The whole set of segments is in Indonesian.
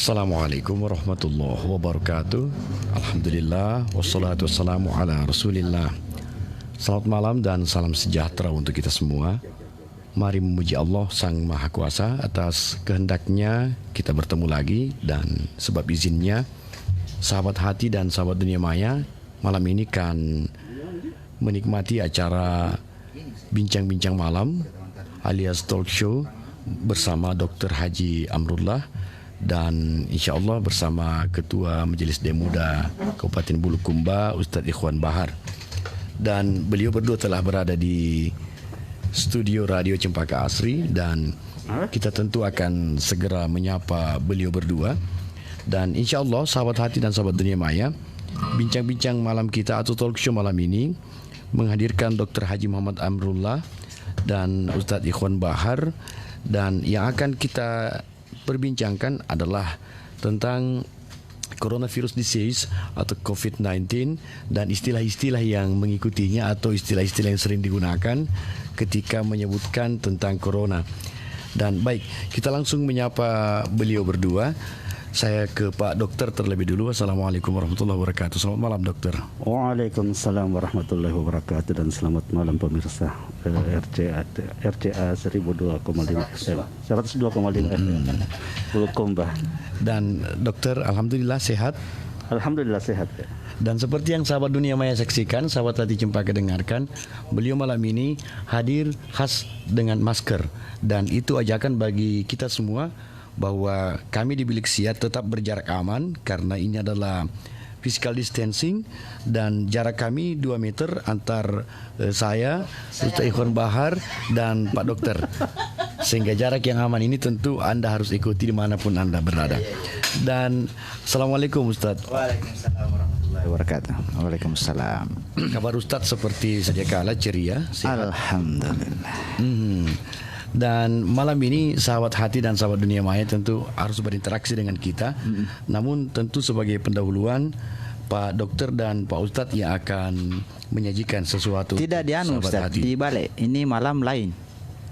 Assalamualaikum warahmatullahi wabarakatuh. Alhamdulillah wassalatu wassalamu ala Rasulillah. Selamat malam dan salam sejahtera untuk kita semua. Mari memuji Allah Sang Maha Kuasa atas kehendaknya kita bertemu lagi, dan sebab izinnya sahabat hati dan sahabat dunia maya malam ini kan menikmati acara bincang-bincang malam alias talk show bersama Dr. Haji Amrullah dan insya Allah bersama Ketua Majelis Demuda Kabupaten Bulukumba Ustadz Ikhwan Bahar. Dan beliau berdua telah berada di studio Radio Cempaka Asri, dan kita tentu akan segera menyapa beliau berdua. Dan insya Allah sahabat hati dan sahabat dunia maya, bincang-bincang malam kita atau talk show malam ini menghadirkan Dr. Haji Muhammad Amrullah dan Ustadz Ikhwan Bahar, dan yang akan kita perbincangkan adalah tentang coronavirus disease atau COVID-19 dan istilah-istilah yang mengikutinya atau istilah-istilah yang sering digunakan ketika menyebutkan tentang corona. Dan baik, kita langsung menyapa beliau berdua. Saya ke Pak Dokter terlebih dulu. Assalamualaikum warahmatullahi wabarakatuh. Selamat malam Dokter. Waalaikumsalam warahmatullahi wabarakatuh, dan selamat malam pemirsa RCA 102,5 FM 102,5 FM Bulukumba. Dan Dokter, alhamdulillah sehat. Alhamdulillah sehat ya. Dan seperti yang sahabat Dunia Maya saksikan, sahabat Hati Cempaka dengarkan, beliau malam ini hadir khas dengan masker. Dan itu ajakan bagi kita semua bahwa kami di Bilik Siar tetap berjarak aman karena ini adalah physical distancing dan jarak kami 2 meter antar saya, Ustaz Ikhwan Bahar dan Pak Dokter. Sehingga jarak yang aman ini tentu Anda harus ikuti dimanapun Anda berada. Dan Assalamualaikum Ustaz. Waalaikumsalam warahmatullahi wabarakatuh. Waalaikumsalam. Kabar Ustaz seperti sedia kala ceria, sehat. Alhamdulillah. Dan malam ini sahabat hati dan sahabat Dunia Maya tentu harus berinteraksi dengan kita. Namun tentu sebagai pendahuluan Pak Dokter dan Pak Ustadz yang akan menyajikan sesuatu. Tidak dianu sahabat Ustaz, hati. dibalik. Ini malam lain.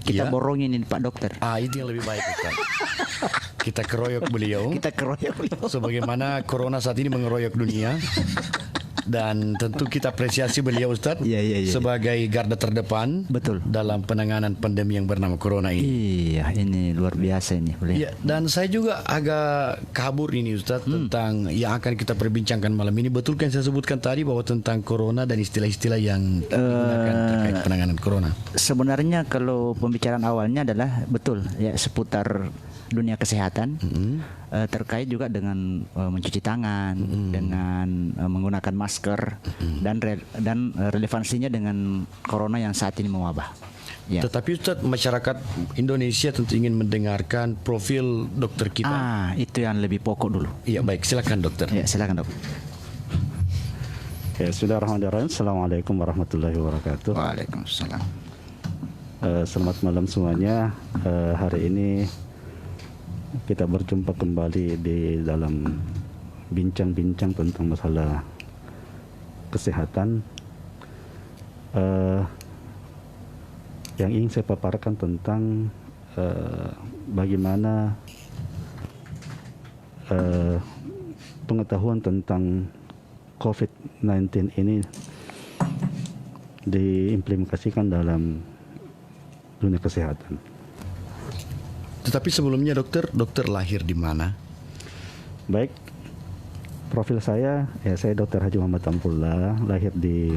Kita Ya? borongin ini Pak Dokter. Itu yang lebih baik Ustaz. Kita keroyok beliau. Kita keroyok beliau. Sebagaimana corona saat ini mengeroyok dunia. Dan tentu kita apresiasi beliau Ustadz Iya. sebagai garda terdepan Betul. dalam penanganan pandemi yang bernama corona ini. Iya, ini luar biasa ini. Boleh. Ya, dan saya juga agak kabur ini Ustadz tentang yang akan kita perbincangkan malam ini. Betul kan saya sebutkan tadi bahwa tentang corona dan istilah-istilah yang digunakan terkait penanganan corona. Sebenarnya kalau pembicaraan awalnya adalah betul ya seputar dunia kesehatan terkait juga dengan mencuci tangan, dengan menggunakan masker dan relevansinya dengan corona yang saat ini mewabah. Ya. Tetapi Ustadz, masyarakat Indonesia tentu ingin mendengarkan profil dokter kita. Itu yang lebih pokok dulu. Iya, baik, silakan dokter. Ya, silakan Dok. Ya, Bismillahirrahmanirrahim. Assalamualaikum warahmatullahi wabarakatuh. Waalaikumsalam. Selamat malam semuanya. Hari ini kita berjumpa kembali di dalam bincang-bincang tentang masalah kesehatan. Yang ingin saya paparkan tentang bagaimana pengetahuan tentang COVID-19 ini diimplementasikan dalam dunia kesehatan. Tetapi sebelumnya dokter lahir di mana? Baik, profil saya Dr. Haji Muhammad Ampulla, lahir di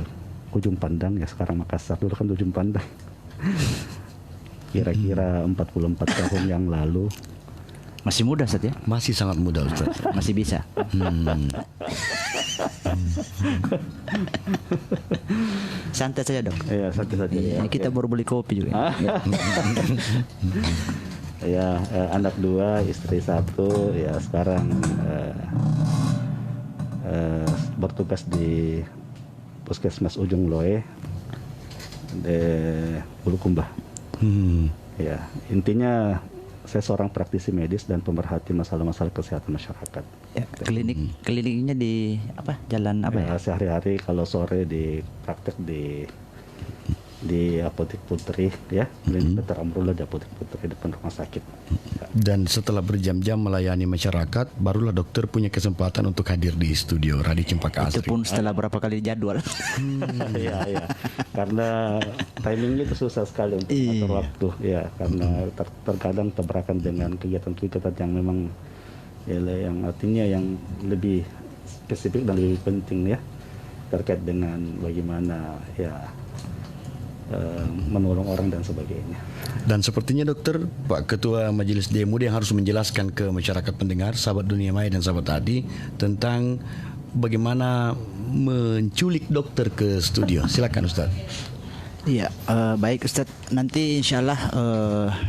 Ujung Pandang, ya sekarang Makassar, dulu kan Ujung Pandang. Kira-kira 44 tahun yang lalu. Masih muda Ustaz ya? Masih sangat muda Ustaz. Masih bisa. Santai saja Dok. Ya, satu-satu. Ini kita baru beli kopi juga. Ya, anak 2, istri 1, ya sekarang bertugas di Puskesmas Ujung Loe di Bulukumba. Ya, intinya saya seorang praktisi medis dan pemerhati masalah-masalah kesehatan masyarakat. Ya, kliniknya di apa? Jalan apa ya? Sehari-hari kalau sore di praktek di Apotek Putri, ya, Klinik Dr. Amrullah di Apotek Putri depan rumah sakit. Dan setelah berjam-jam melayani masyarakat, barulah dokter punya kesempatan untuk hadir di studio Radio Cempaka Itu Asri. pun setelah berapa kali jadwal. Ya. Karena timingnya itu susah sekali untuk mengatur waktu, ya, karena terkadang tabrakan dengan kegiatan-kegiatan yang memang yang artinya yang lebih spesifik dan lebih penting, ya, terkait dengan bagaimana menolong orang dan sebagainya. Dan sepertinya dokter, Pak Ketua Majelis DMUD yang harus menjelaskan ke masyarakat pendengar, sahabat Dunia Maya dan sahabat Hati tentang bagaimana menculik dokter ke studio. Silakan Ustaz. Iya, baik Ustadz. Nanti insya Allah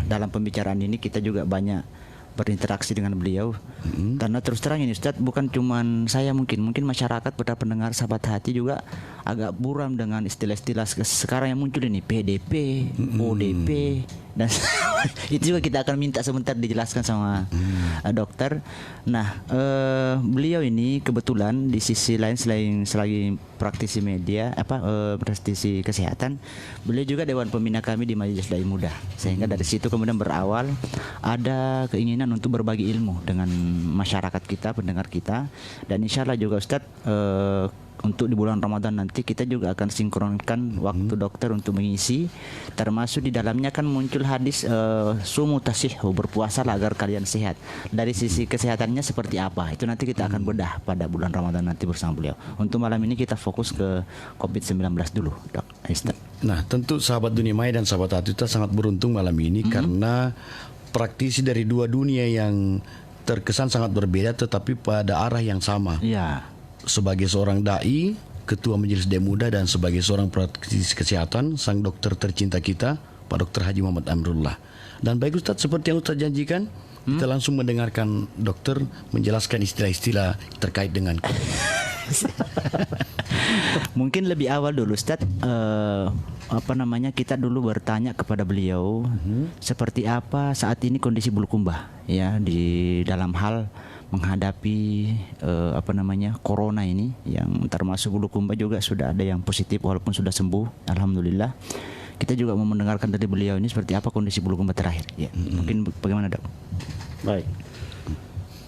dalam pembicaraan ini kita juga banyak berinteraksi dengan beliau. Karena terus terang ini Ustadz, bukan cuman saya, mungkin masyarakat pada pendengar sahabat hati juga agak buram dengan istilah-istilah sekarang yang muncul ini, PDP, ODP, dan itu juga kita akan minta sebentar dijelaskan sama dokter. Nah, beliau ini kebetulan di sisi lain selain praktisi media, praktisi kesehatan, beliau juga Dewan Pembina kami di Majelis Dai Muda. Sehingga dari situ kemudian berawal ada keinginan untuk berbagi ilmu dengan masyarakat kita, pendengar kita, dan insya Allah juga Ustadz untuk di bulan Ramadan nanti kita juga akan sinkronkan waktu dokter untuk mengisi, termasuk di dalamnya kan muncul hadis sumu tasihhu, berpuasalah agar kalian sehat. Dari sisi kesehatannya seperti apa? Itu nanti kita akan bedah pada bulan Ramadan nanti bersama beliau. Untuk malam ini kita fokus ke COVID-19 dulu, Dok. Ustaz. Nah, tentu sahabat Dunia Maya dan sahabat Atuta sangat beruntung malam ini karena praktisi dari dua dunia yang terkesan sangat berbeda tetapi pada arah yang sama. Iya. Sebagai seorang dai, ketua Majelis Dai Muda, dan sebagai seorang praktisi kesehatan, sang dokter tercinta kita, Pak Dr. Haji Muhammad Amrullah. Dan baik Ustadz, seperti yang Ustadz janjikan, kita langsung mendengarkan dokter menjelaskan istilah-istilah terkait dengan Mungkin lebih awal dulu Ustaz, kita dulu bertanya kepada beliau seperti apa saat ini kondisi Bulukumba ya di dalam hal menghadapi corona ini, yang termasuk Bulukumba juga sudah ada yang positif walaupun sudah sembuh, alhamdulillah. Kita juga mau mendengarkan dari beliau ini seperti apa kondisi Bulukumba terakhir ya. Mungkin bagaimana, Dok? Baik.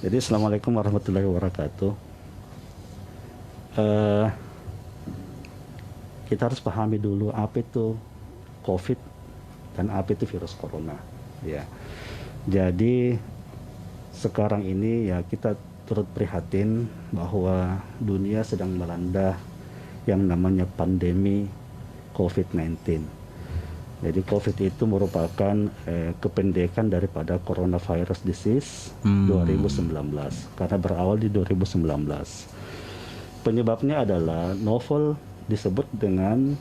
Jadi assalamualaikum warahmatullahi wabarakatuh. Kita harus pahami dulu apa itu COVID dan apa itu virus corona. Ya. Jadi sekarang ini ya kita turut prihatin bahwa dunia sedang melanda yang namanya pandemi COVID-19. Jadi COVID itu merupakan kependekan daripada coronavirus disease 2019 karena berawal di 2019. Penyebabnya adalah novel disebut dengan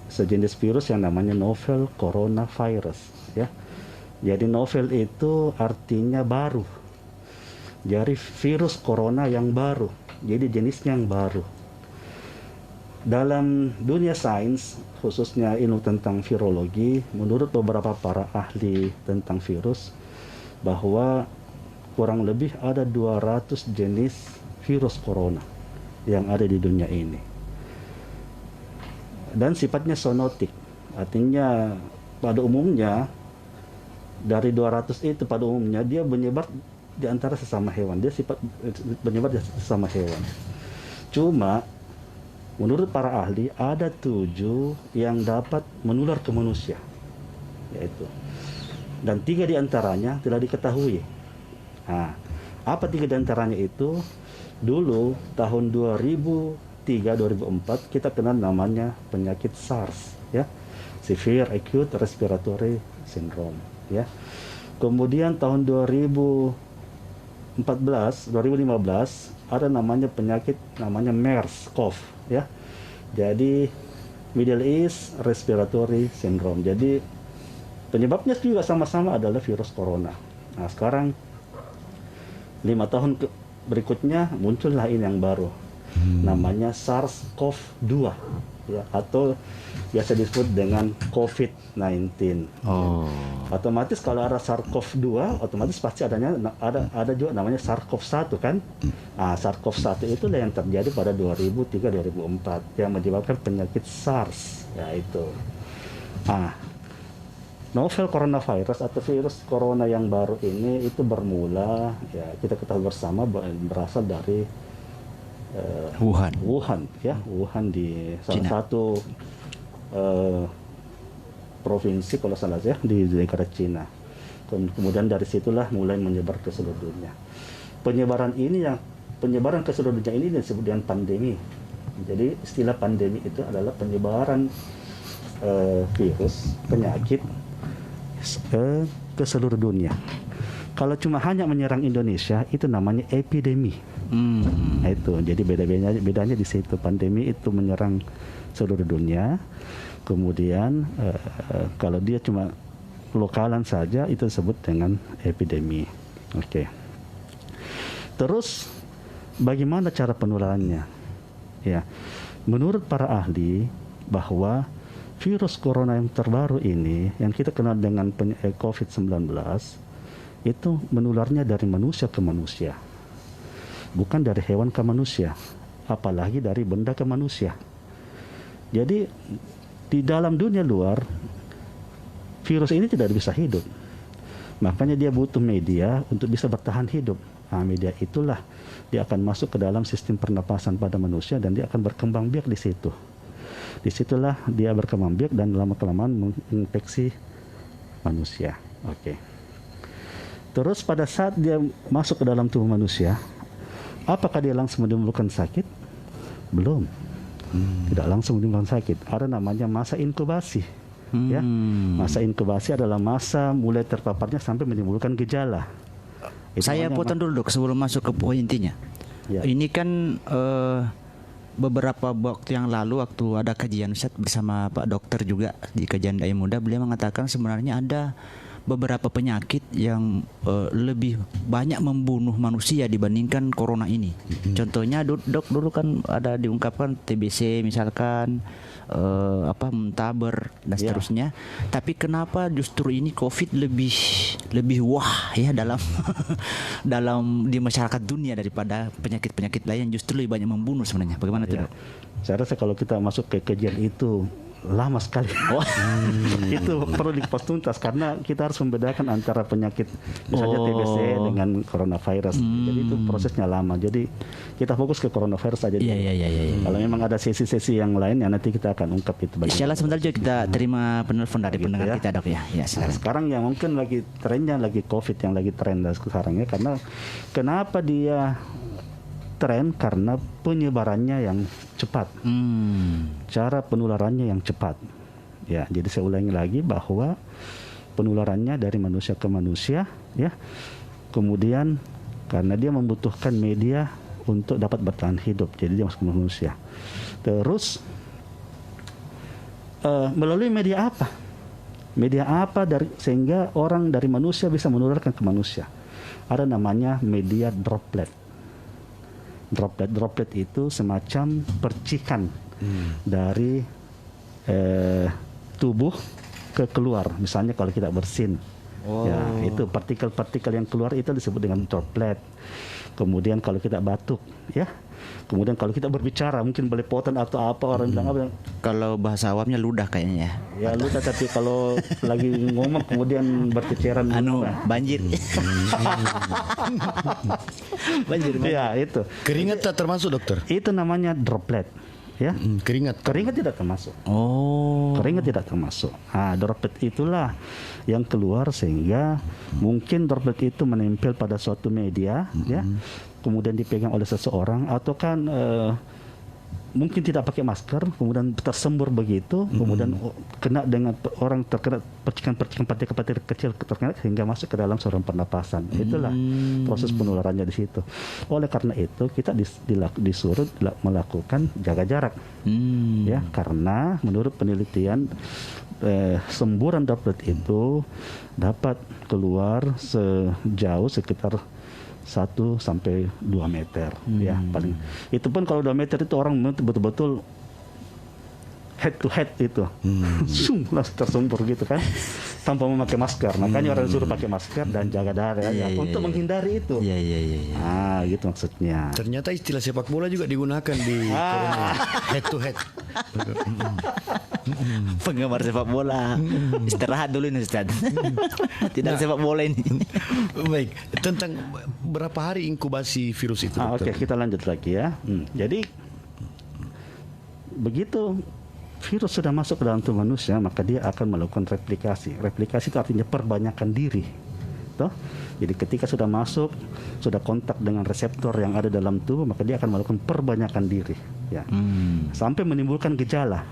sejenis virus yang namanya novel coronavirus ya. Jadi novel itu artinya baru. Jadi virus corona yang baru. Jadi jenisnya yang baru. Dalam dunia sains, khususnya ilmu tentang virologi, menurut beberapa para ahli tentang virus, bahwa kurang lebih ada 200 jenis virus corona yang ada di dunia ini. Dan sifatnya zoonotik, artinya pada umumnya dari 200 itu pada umumnya dia menyebar di antara sesama hewan. Dia sifat menyebar di sesama hewan. Cuma menurut para ahli ada 7 yang dapat menular ke manusia, yaitu, dan 3 di antaranya telah diketahui. Nah, apa 3 di antaranya itu? Dulu tahun 2003-2004 kita kenal namanya penyakit SARS, ya, Severe Acute Respiratory Syndrome, ya. Kemudian tahun 2015 ada namanya penyakit namanya MERS-CoV, ya. Jadi Middle East Respiratory Syndrome. Jadi penyebabnya juga sama-sama adalah virus corona. Nah, sekarang 5 tahun berikutnya muncullah ini yang baru. Namanya SARS-CoV-2, ya, atau biasa disebut dengan COVID-19. Oh. Otomatis kalau ada SARS-CoV-2, otomatis pasti ada juga namanya SARS-CoV-1 kan? Nah, SARS-CoV-1 itulah yang terjadi pada 2003-2004 yang menyebabkan penyakit SARS, yaitu. Nah, novel coronavirus atau virus corona yang baru ini itu bermula, ya kita ketahui bersama, berasal dari Wuhan, ya, Wuhan di salah satu provinsi kalau salah ya di negara Cina. Kemudian dari situlah mulai menyebar ke seluruh dunia. Penyebaran ke seluruh dunia ini disebut dengan pandemi. Jadi istilah pandemi itu adalah penyebaran virus penyakit ke seluruh dunia. Kalau cuma hanya menyerang Indonesia itu namanya epidemi. Nah, itu jadi bedanya di situ. Pandemi itu menyerang seluruh dunia. Kemudian kalau dia cuma lokalan saja itu disebut dengan epidemi. Oke. Terus bagaimana cara penularannya? Ya, menurut para ahli bahwa virus corona yang terbaru ini yang kita kenal dengan COVID-19 itu menularnya dari manusia ke manusia. Bukan dari hewan ke manusia, apalagi dari benda ke manusia. Jadi di dalam dunia luar virus ini tidak bisa hidup. Makanya dia butuh media untuk bisa bertahan hidup. Nah, media itulah dia akan masuk ke dalam sistem pernapasan pada manusia dan dia akan berkembang biak di situ. Disitulah dia berkembang biak dan lama-kelamaan menginfeksi manusia. Oke. Terus pada saat dia masuk ke dalam tubuh manusia, apakah dia langsung menimbulkan sakit? Belum. Tidak langsung menimbulkan sakit. Ada namanya masa inkubasi. Ya, masa inkubasi adalah masa mulai terpaparnya sampai menimbulkan gejala. Saya potong dulu dok sebelum masuk ke poin intinya. Ya. Ini kan beberapa waktu yang lalu waktu ada kajian Ustaz bersama Pak Dokter juga di kajian Dai Muda, beliau mengatakan sebenarnya ada beberapa penyakit yang lebih banyak membunuh manusia dibandingkan corona ini. Contohnya dok dulu kan ada diungkapkan TBC misalkan, muntaber dan seterusnya. Tapi kenapa justru ini COVID lebih wah ya dalam dalam di masyarakat dunia daripada penyakit-penyakit lain yang justru lebih banyak membunuh sebenarnya. Bagaimana tuh dok? Saya rasa kalau kita masuk ke kajian itu lama sekali. Itu perlu dikupas tuntas karena kita harus membedakan antara penyakit misalnya TBC dengan coronavirus. Jadi itu prosesnya lama. Jadi kita fokus ke coronavirus saja. Iya. Kalau memang ada sesi-sesi yang lain ya nanti kita akan ungkap itu. Insyaallah sebentar juga kita terima penelpon dari pendengar ya. kita dok ya. Ya Nah, sekarang yang mungkin lagi trennya lagi COVID yang lagi tren sekarang ya, karena kenapa dia tren karena penyebarannya yang cepat, cara penularannya yang cepat. Ya, jadi saya ulangi lagi bahwa penularannya dari manusia ke manusia, ya. Kemudian karena dia membutuhkan media untuk dapat bertahan hidup, jadi dia masuk ke manusia. Terus melalui media apa? Media apa sehingga orang dari manusia bisa menularkan ke manusia? Ada namanya media droplet. Droplet itu semacam percikan dari tubuh ke keluar. Misalnya kalau kita bersin, ya itu partikel-partikel yang keluar itu disebut dengan droplet. Kemudian kalau kita batuk, ya. Kemudian kalau kita berbicara mungkin belepotan atau apa orang bilang apa? Kalau bahasa awamnya ludah kayaknya ya. Ya ludah, tapi kalau lagi ngomong kemudian berceceran banjir. Banjir. Ya itu. Keringat tak termasuk dokter? Itu namanya droplet. Ya. Keringat tidak termasuk. Keringat tidak termasuk. Nah, droplet itulah yang keluar sehingga mungkin droplet itu menempel pada suatu media, ya. Kemudian dipegang oleh seseorang atau kan mungkin tidak pakai masker, kemudian tersembur begitu, kemudian kena dengan orang terkena percikan-percikan partikel kecil terkena sehingga masuk ke dalam saluran pernapasan. Itulah proses penularannya di situ. Oleh karena itu kita disuruh melakukan jaga jarak, ya, karena menurut penelitian semburan droplet itu dapat keluar sejauh sekitar 1 sampai 2 meter, ya paling. Itu pun kalau 2 meter itu orang betul-betul head to head itu, langsung tersembur gitu kan, tanpa memakai masker. Makanya orang disuruh pakai masker dan jaga jarak untuk menghindari itu. Ah, gitu maksudnya. Ternyata istilah sepak bola juga digunakan di head to head. Penggemar sepak bola, istirahat dulu nih Ustaz. Tidak sepak bola ini. Baik, tentang berapa hari inkubasi virus itu? Oke, kita lanjut lagi ya. Jadi begitu virus sudah masuk ke dalam tubuh manusia, maka dia akan melakukan replikasi. Replikasi itu artinya perbanyakan diri. Toh? Jadi ketika sudah masuk, sudah kontak dengan reseptor yang ada dalam tubuh, maka dia akan melakukan perbanyakan diri, ya. Sampai menimbulkan gejala.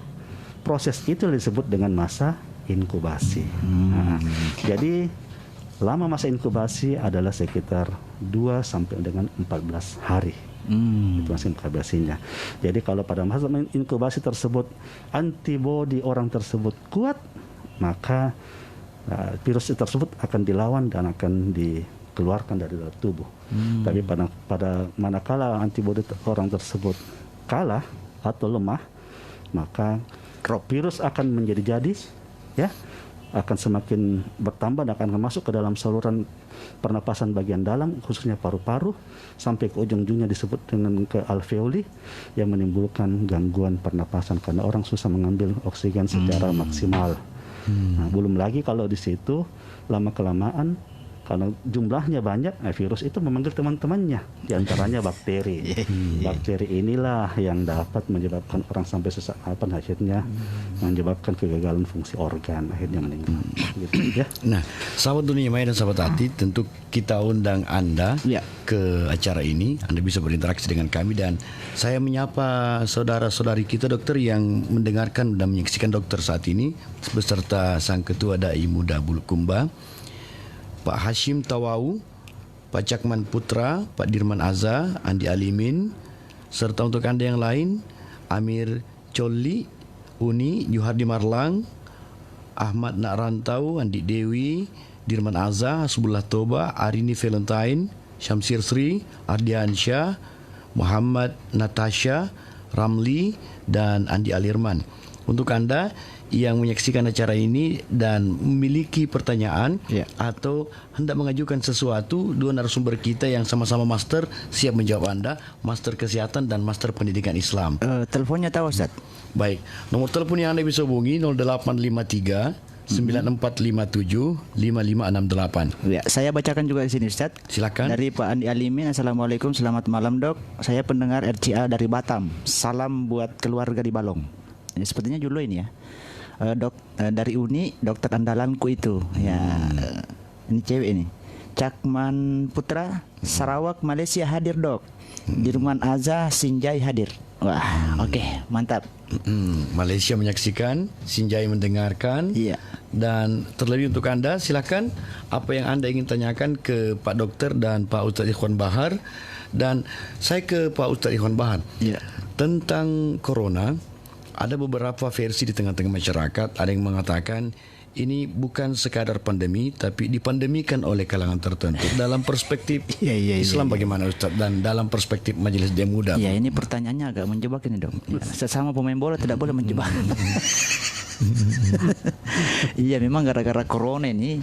Proses itu disebut dengan masa inkubasi. Jadi lama masa inkubasi adalah sekitar 2 sampai dengan 14 hari. Itu masa inkubasinya. Jadi kalau pada masa inkubasi tersebut antibodi orang tersebut kuat, maka virus tersebut akan dilawan dan akan dikeluarkan dari dalam tubuh. Tapi pada manakala antibodi orang tersebut kalah atau lemah, maka virus akan menjadi ya, akan semakin bertambah dan akan masuk ke dalam saluran pernapasan bagian dalam, khususnya paru-paru, sampai ke ujung-ujungnya disebut dengan ke alveoli yang menimbulkan gangguan pernapasan karena orang susah mengambil oksigen secara maksimal. Nah, belum lagi kalau di situ lama-kelamaan Karena jumlahnya banyak, virus itu memanggil teman-temannya, diantaranya bakteri. Bakteri inilah yang dapat menyebabkan orang sampai sesak napas, akhirnya menyebabkan kegagalan fungsi organ, akhirnya meninggal. Gitu, ya. Nah, sahabat dunia maya dan sahabat hati, tentu kita undang Anda ke acara ini. Anda bisa berinteraksi dengan kami, dan saya menyapa saudara-saudari kita dokter yang mendengarkan dan menyaksikan dokter saat ini, beserta sang ketua Dai Muda Bulukumba, Pak Hashim Tawau, Pak Cakman Putra, Pak Dirman Azza, Andi Alimin, serta untuk Anda yang lain, Amir Coli, Uni, Juhardi Marlang, Ahmad Nakrantau, Andi Dewi, Dirman Azza, Hasbullah Toba, Arini Valentine, Syamsir Sri, Ardian Syah, Muhammad Natasha, Ramli, dan Andi Alirman. Untuk Anda yang menyaksikan acara ini dan memiliki pertanyaan atau hendak mengajukan sesuatu, dua narasumber kita yang sama-sama master siap menjawab Anda, master kesehatan dan master pendidikan Islam. Teleponnya tahu Ustaz? Baik, nomor telepon yang Anda bisa hubungi 0853 9457 5568. Ya, saya bacakan juga di sini Ustaz. Silakan. Dari Pak Andi Alimin, Assalamualaikum, selamat malam Dok. Saya pendengar RCA dari Batam. Salam buat keluarga di Balong. Ya, sepertinya dulu ini ya. Dok, dari Uni, dokter andalanku itu. Ya, ini cewek ini. Cakman Putra, Sarawak, Malaysia hadir Dok. Dirman Azza, Sinjai hadir. Wah, oke, mantap. Malaysia menyaksikan, Sinjai mendengarkan. Iya. Dan terlebih untuk Anda, silakan apa yang Anda ingin tanyakan ke Pak Dokter dan Pak Ustadz Ikhwan Bahar. Dan saya ke Pak Ustadz Ikhwan Bahar. Iya. Tentang corona, ada beberapa versi di tengah-tengah masyarakat. Ada yang mengatakan ini bukan sekadar pandemi, tapi dipandemikan oleh kalangan tertentu. Dalam perspektif Islam bagaimana Ustaz? Dan dalam perspektif Majelis Dai Muda? Ya, ini pertanyaannya agak menjebak ini Dok. Ya, sesama pemain bola tidak boleh menjebak. Iya, memang gara-gara corona ini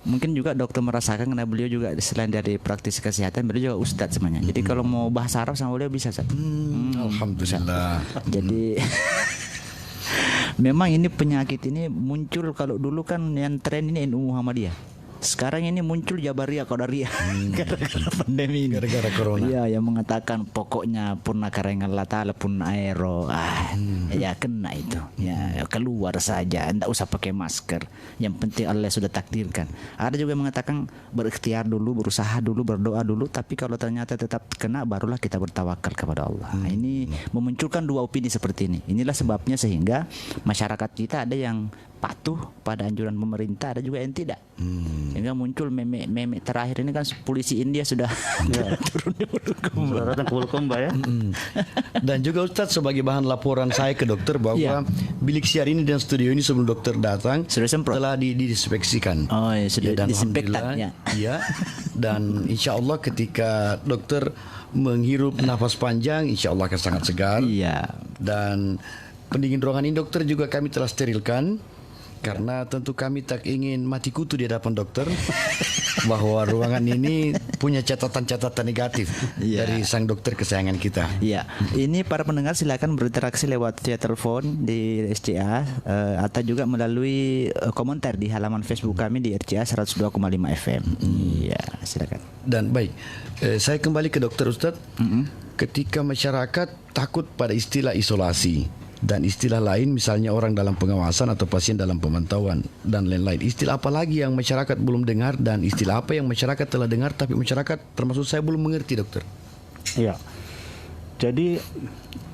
mungkin juga dokter merasakan, karena beliau juga selain dari praktisi kesehatan, beliau juga ustadz semuanya. Jadi kalau mau bahasa Arab sama beliau bisa Ustaz. Alhamdulillah. Jadi memang ini penyakit ini muncul, kalau dulu kan yang tren ini NU Muhammadiyah. Sekarang ini muncul Jabariyah Qadariyah gara-gara pandemi ini. Gara-gara corona. Iya, yang mengatakan pokoknya punna karengan Allah Ta'ala pun aero. Ya kena itu. Ya keluar saja, enggak usah pakai masker. Yang penting Allah sudah takdirkan. Ada juga yang mengatakan berikhtiar dulu, berusaha dulu, berdoa dulu, tapi kalau ternyata tetap kena, barulah kita bertawakal kepada Allah. Ini memunculkan dua opini seperti ini. Inilah sebabnya sehingga masyarakat kita ada yang patuh pada anjuran pemerintah, ada juga yang tidak. Sehingga muncul meme terakhir ini kan polisi India sudah turun di Bulukumba ya. Dan juga Ustadz, sebagai bahan laporan saya ke dokter bahwa bilik siar ini dan studio ini sebelum dokter datang sudah semprot, telah disinfeksikan. Oh ya, sudah disinfektan ya. Iya. Dan insya Allah ketika dokter menghirup nafas panjang, insya Allah akan sangat segar. Iya. Dan pendingin ruangan ini dokter juga kami telah sterilkan. Karena tentu kami tak ingin mati kutu di hadapan dokter bahwa ruangan ini punya catatan-catatan negatif dari sang dokter kesayangan kita. Iya. Ini para pendengar silakan berinteraksi lewat via telepon di RCA atau juga melalui komentar di halaman Facebook kami di RCA 102,5 FM. Iya, silakan. Dan baik, saya kembali ke dokter Ustadz. Ketika masyarakat takut pada istilah isolasi dan istilah lain, misalnya orang dalam pengawasan atau pasien dalam pemantauan dan lain-lain. Istilah apa lagi yang masyarakat belum dengar, dan istilah apa yang masyarakat telah dengar tapi masyarakat termasuk saya belum mengerti dokter? Iya. Jadi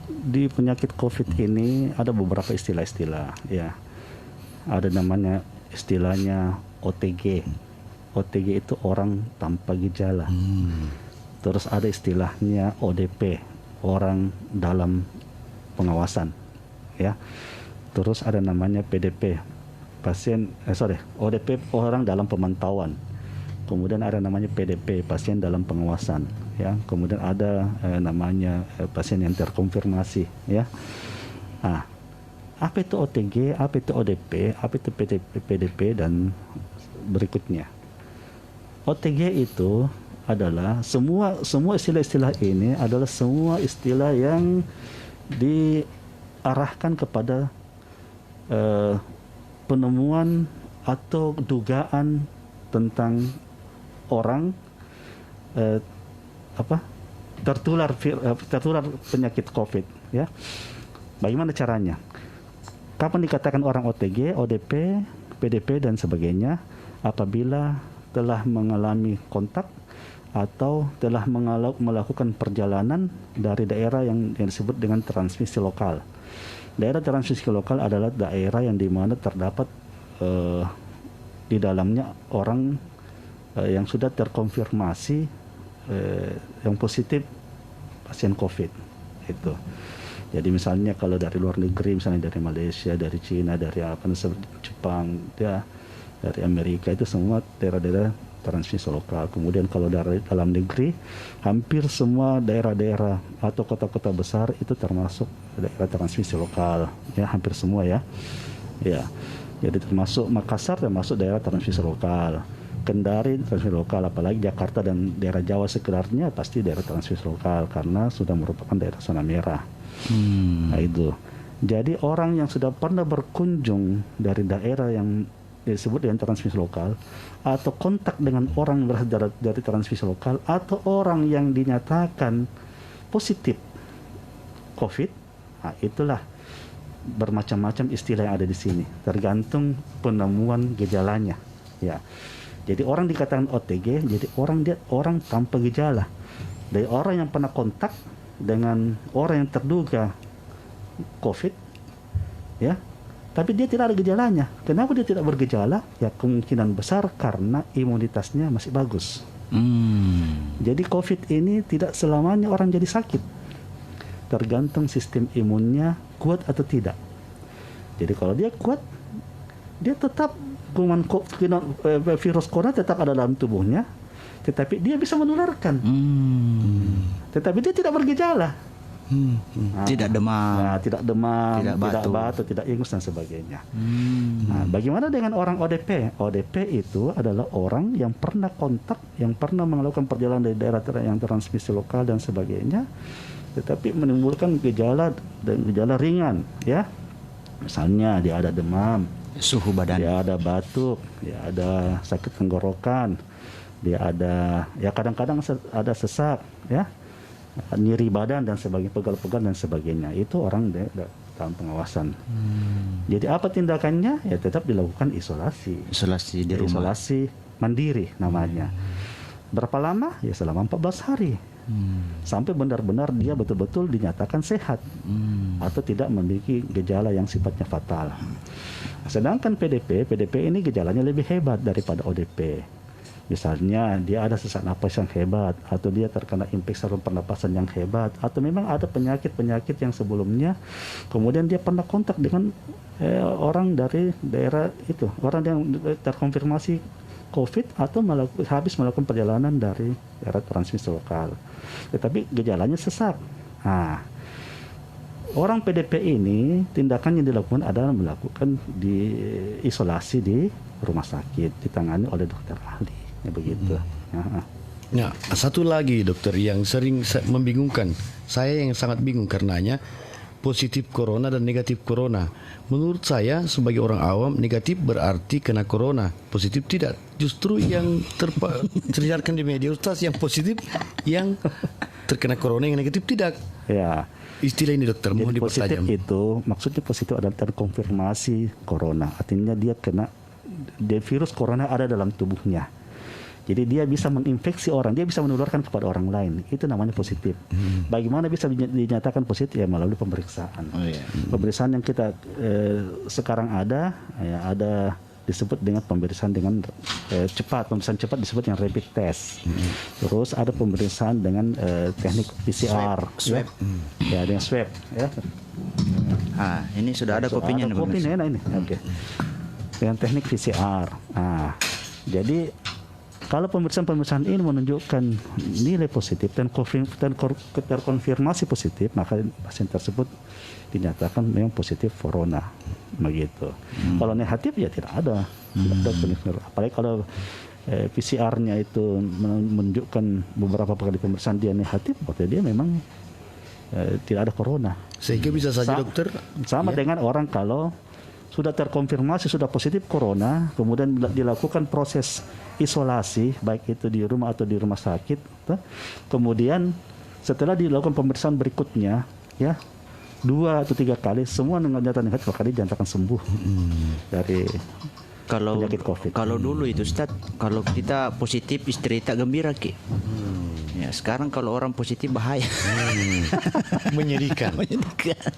di penyakit COVID ini ada beberapa istilah-istilah ya. Ada namanya istilahnya OTG. OTG itu orang tanpa gejala. Terus ada istilahnya ODP, orang dalam pengawasan. Ya, terus ada namanya PDP, ODP, orang dalam pemantauan. Kemudian ada namanya PDP, pasien dalam pengawasan. Ya, kemudian ada namanya pasien yang terkonfirmasi. Ya, nah, apa itu OTG, apa itu ODP, apa itu PDP dan berikutnya. OTG itu adalah semua istilah-istilah ini adalah semua istilah yang diarahkan kepada penemuan atau dugaan tentang orang tertular penyakit COVID, ya. Bagaimana caranya? Kapan dikatakan orang OTG, ODP, PDP dan sebagainya? Apabila telah mengalami kontak atau telah melakukan perjalanan dari daerah yang disebut dengan transmisi lokal. Daerah transmisi lokal adalah daerah yang dimana terdapat di dalamnya orang yang sudah terkonfirmasi yang positif pasien COVID itu. Jadi misalnya kalau dari luar negeri, misalnya dari Malaysia, dari Cina, dari Jepang, dari Amerika, itu semua daerah-daerah transmisi lokal. Kemudian kalau dari dalam negeri, hampir semua daerah-daerah atau kota-kota besar itu termasuk daerah transmisi lokal, ya, hampir semua, ya. Ya. Jadi termasuk Makassar termasuk daerah transmisi lokal. Kendari transmisi lokal, apalagi Jakarta dan daerah Jawa sekitarnya pasti daerah transmisi lokal karena sudah merupakan daerah zona merah. Nah itu. Jadi orang yang sudah pernah berkunjung dari daerah yang disebut dengan transmisi lokal atau kontak dengan orang yang berasal dari transmisi lokal atau orang yang dinyatakan positif COVID, nah itulah bermacam-macam istilah yang ada di sini, tergantung penemuan gejalanya, ya. Jadi orang dikatakan OTG, jadi orang tanpa gejala. Dari orang yang pernah kontak dengan orang yang terduga COVID, ya, tapi dia tidak ada gejalanya. Kenapa dia tidak bergejala? Ya kemungkinan besar karena imunitasnya masih bagus. Jadi COVID ini tidak selamanya orang jadi sakit. Tergantung sistem imunnya kuat atau tidak. Jadi kalau dia kuat, dia tetap virus corona tetap ada dalam tubuhnya, tetapi dia bisa menularkan. Tetapi dia tidak bergejala. Tidak demam, tidak batuk, tidak ingus dan sebagainya. Nah, bagaimana dengan orang ODP? ODP itu adalah orang yang pernah kontak, yang pernah melakukan perjalanan dari daerah yang transmisi lokal dan sebagainya, tetapi menimbulkan gejala dan gejala ringan, ya. Misalnya dia ada demam, suhu badan, dia ada batuk, dia ada sakit tenggorokan, dia ada, ya kadang-kadang ada sesak, ya, nyeri badan dan sebagainya, pegal-pegal dan sebagainya. Itu orang dalam pengawasan. Jadi apa tindakannya? Ya tetap dilakukan isolasi di rumah. Isolasi mandiri namanya. Berapa lama? Ya selama 14 hari. Sampai benar-benar dia betul-betul dinyatakan sehat atau tidak memiliki gejala yang sifatnya fatal. Sedangkan PDP ini gejalanya lebih hebat daripada ODP. Misalnya dia ada sesak napas yang hebat, atau dia terkena infeksi saluran pernapasan yang hebat, atau memang ada penyakit-penyakit yang sebelumnya, kemudian dia pernah kontak dengan orang dari daerah itu, orang yang terkonfirmasi COVID atau habis melakukan perjalanan dari daerah transmisi lokal. Tetapi gejalanya sesak. Nah, orang PDP ini tindakan yang dilakukan adalah melakukan isolasi di rumah sakit, ditangani oleh dokter ahli. Ya begitu. Nah, satu lagi dokter yang sering membingungkan, saya yang sangat bingung karenanya, positif corona dan negatif corona. Menurut saya sebagai orang awam, negatif berarti kena corona, positif tidak. Justru yang terlihatkan di media Ustaz yang positif, yang terkena corona, yang negatif tidak. Ya. Istilah ini dokter mau dipertajam. Positif itu maksudnya positif adalah terkonfirmasi corona, artinya dia kena virus corona ada dalam tubuhnya. Jadi dia bisa menginfeksi orang, dia bisa menularkan kepada orang lain. Itu namanya positif. Bagaimana bisa dinyatakan positif? Ya melalui pemeriksaan. Pemeriksaan yang kita sekarang ada, ya ada disebut dengan pemeriksaan dengan cepat. Pemeriksaan cepat disebut yang rapid test. Terus ada pemeriksaan dengan teknik PCR. Swab. Ya, dengan swab. Ya. Ini sudah ada kopinya. Ada kopinya ini. Oke. Dengan teknik PCR. Nah, jadi kalau pemeriksaan ini menunjukkan nilai positif dan terkonfirmasi positif, maka pasien tersebut dinyatakan memang positif corona, begitu. Kalau negatif ya tidak ada, apalagi kalau PCR-nya itu menunjukkan beberapa kali pemeriksaan dia negatif, berarti dia memang tidak ada corona. Sehingga bisa saja dokter sama dengan orang kalau sudah terkonfirmasi sudah positif corona, kemudian dilakukan proses isolasi baik itu di rumah atau di rumah sakit, kemudian setelah dilakukan pemeriksaan berikutnya ya 2 atau 3 kali semua nyata negatif, kali dinyatakan sembuh dari penyakit COVID. Kalau dulu itu Ustaz, kalau kita positif istri tak gembira Ki. Ya, sekarang kalau orang positif bahaya. Menyedihkan. Menyedihkan.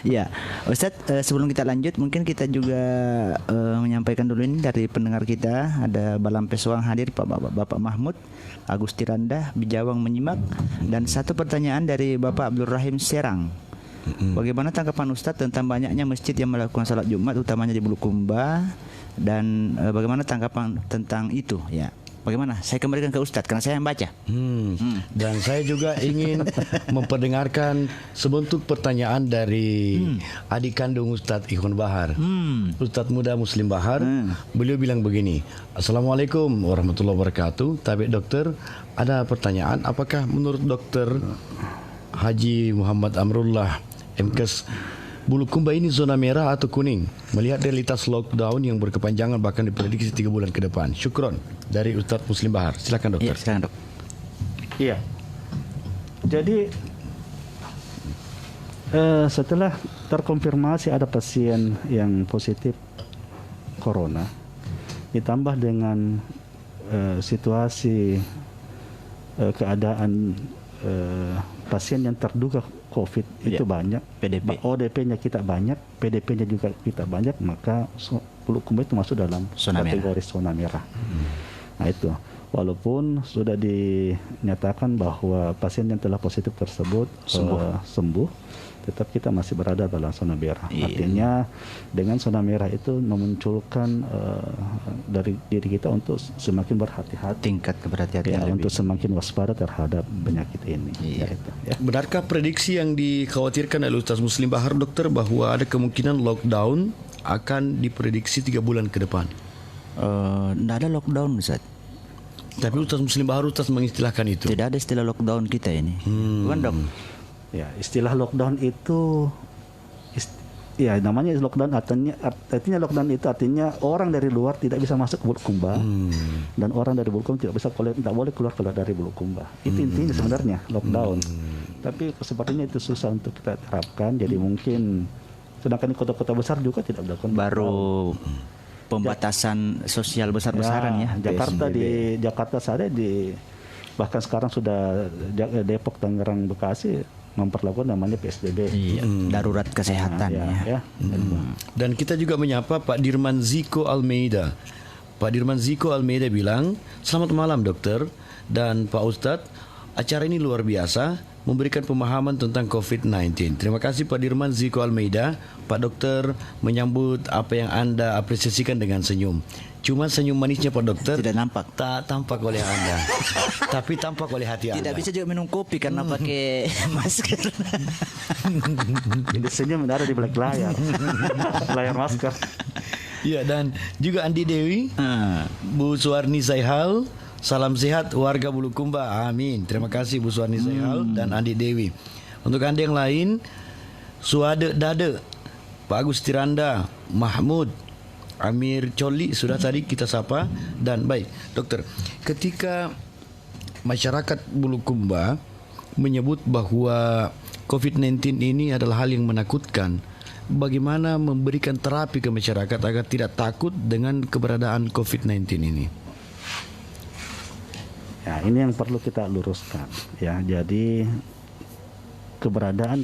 Ya, Ustadz, sebelum kita lanjut, mungkin kita juga menyampaikan dulu ini dari pendengar kita. Ada Balam Pesuang hadir, Bapak Mahmud, Agusti Randa, Bijawang menyimak, dan satu pertanyaan dari Bapak Abdul Rahim Serang. Bagaimana tanggapan Ustadz tentang banyaknya masjid yang melakukan salat Jumat, utamanya di Bulukumba, dan bagaimana tanggapan tentang itu? Ya. Bagaimana? Saya kembalikan ke Ustadz karena saya yang baca. Dan saya juga ingin memperdengarkan sebentuk pertanyaan dari adik kandung Ustadz Ikhwan Bahar, Ustadz muda Muslim Bahar. Beliau bilang begini, Assalamualaikum warahmatullahi wabarakatuh. Tapi dokter, ada pertanyaan, apakah menurut dokter Haji Muhammad Amrullah MKes, Bulukumba ini zona merah atau kuning? Melihat realitas lockdown yang berkepanjangan bahkan diprediksi 3 bulan ke depan. Syukron. Dari Ustadz Muslim Bahar. Silakan dokter. Iya, silakan dok. Iya. Jadi setelah terkonfirmasi ada pasien yang positif corona, ditambah dengan situasi keadaan pasien yang terduga COVID itu banyak, PDP. ODP-nya kita banyak, PDP-nya juga kita banyak, maka Bulukumba itu masuk dalam kategori zona merah. Nah itu, walaupun sudah dinyatakan bahwa pasien yang telah positif tersebut sembuh, tetap kita masih berada dalam zona merah. Artinya dengan zona merah itu memunculkan dari diri kita untuk semakin berhati-hati, Tingkat keberhati-hatian untuk semakin waspada terhadap penyakit ini. Benarkah prediksi yang dikhawatirkan oleh Ustaz Muslim Bahar dokter bahwa ada kemungkinan lockdown akan diprediksi 3 bulan ke depan? Tidak ada lockdown Ustaz. Tapi Ustaz Muslim Bahar Ustaz mengistilahkan itu. Tidak ada istilah lockdown kita ini. Bukan dok? Ya, istilah lockdown itu ya namanya lockdown, artinya lockdown itu artinya orang dari luar tidak bisa masuk ke Bulukumba, dan orang dari Bulukumba tidak boleh keluar dari Bulukumba. Itu intinya sebenarnya lockdown. Tapi sepertinya itu susah untuk kita terapkan, jadi mungkin sedangkan di kota-kota besar juga tidak dilakukan. Baru pembatasan sosial besar-besaran ya. Jakarta saja bahkan sekarang sudah Depok, Tangerang, Bekasi memperlakukan namanya PSBB. Darurat kesehatan Dan kita juga menyapa Pak Dirman Ziko Almeida. Pak Dirman Ziko Almeida bilang, selamat malam dokter dan Pak Ustadz, acara ini luar biasa, memberikan pemahaman tentang COVID-19. Terima kasih Pak Dirman Ziko Almeida. Pak dokter menyambut apa yang Anda apresiasikan dengan senyum. Cuma senyum manisnya Pak dokter tidak nampak. Tak tampak oleh Anda. Tapi tampak oleh hati Anda. Tidak bisa juga minum kopi karena pakai masker. Jadi senyum ada di balik layar. Layar masker. Iya, dan juga Andi Dewi, Bu Suwarni Zaihal, salam sehat warga Bulukumba. Amin. Terima kasih Bu Suwarni Zaihal dan Andi Dewi. Untuk Anda yang lain, Suade Dade, Pak Agus Tiranda, Mahmud, Amir Coli sudah tadi kita sapa. Dan baik dokter, ketika masyarakat Bulukumba menyebut bahwa COVID-19 ini adalah hal yang menakutkan, bagaimana memberikan terapi ke masyarakat agar tidak takut dengan keberadaan COVID-19 ini? Ya, ini yang perlu kita luruskan ya. Jadi keberadaan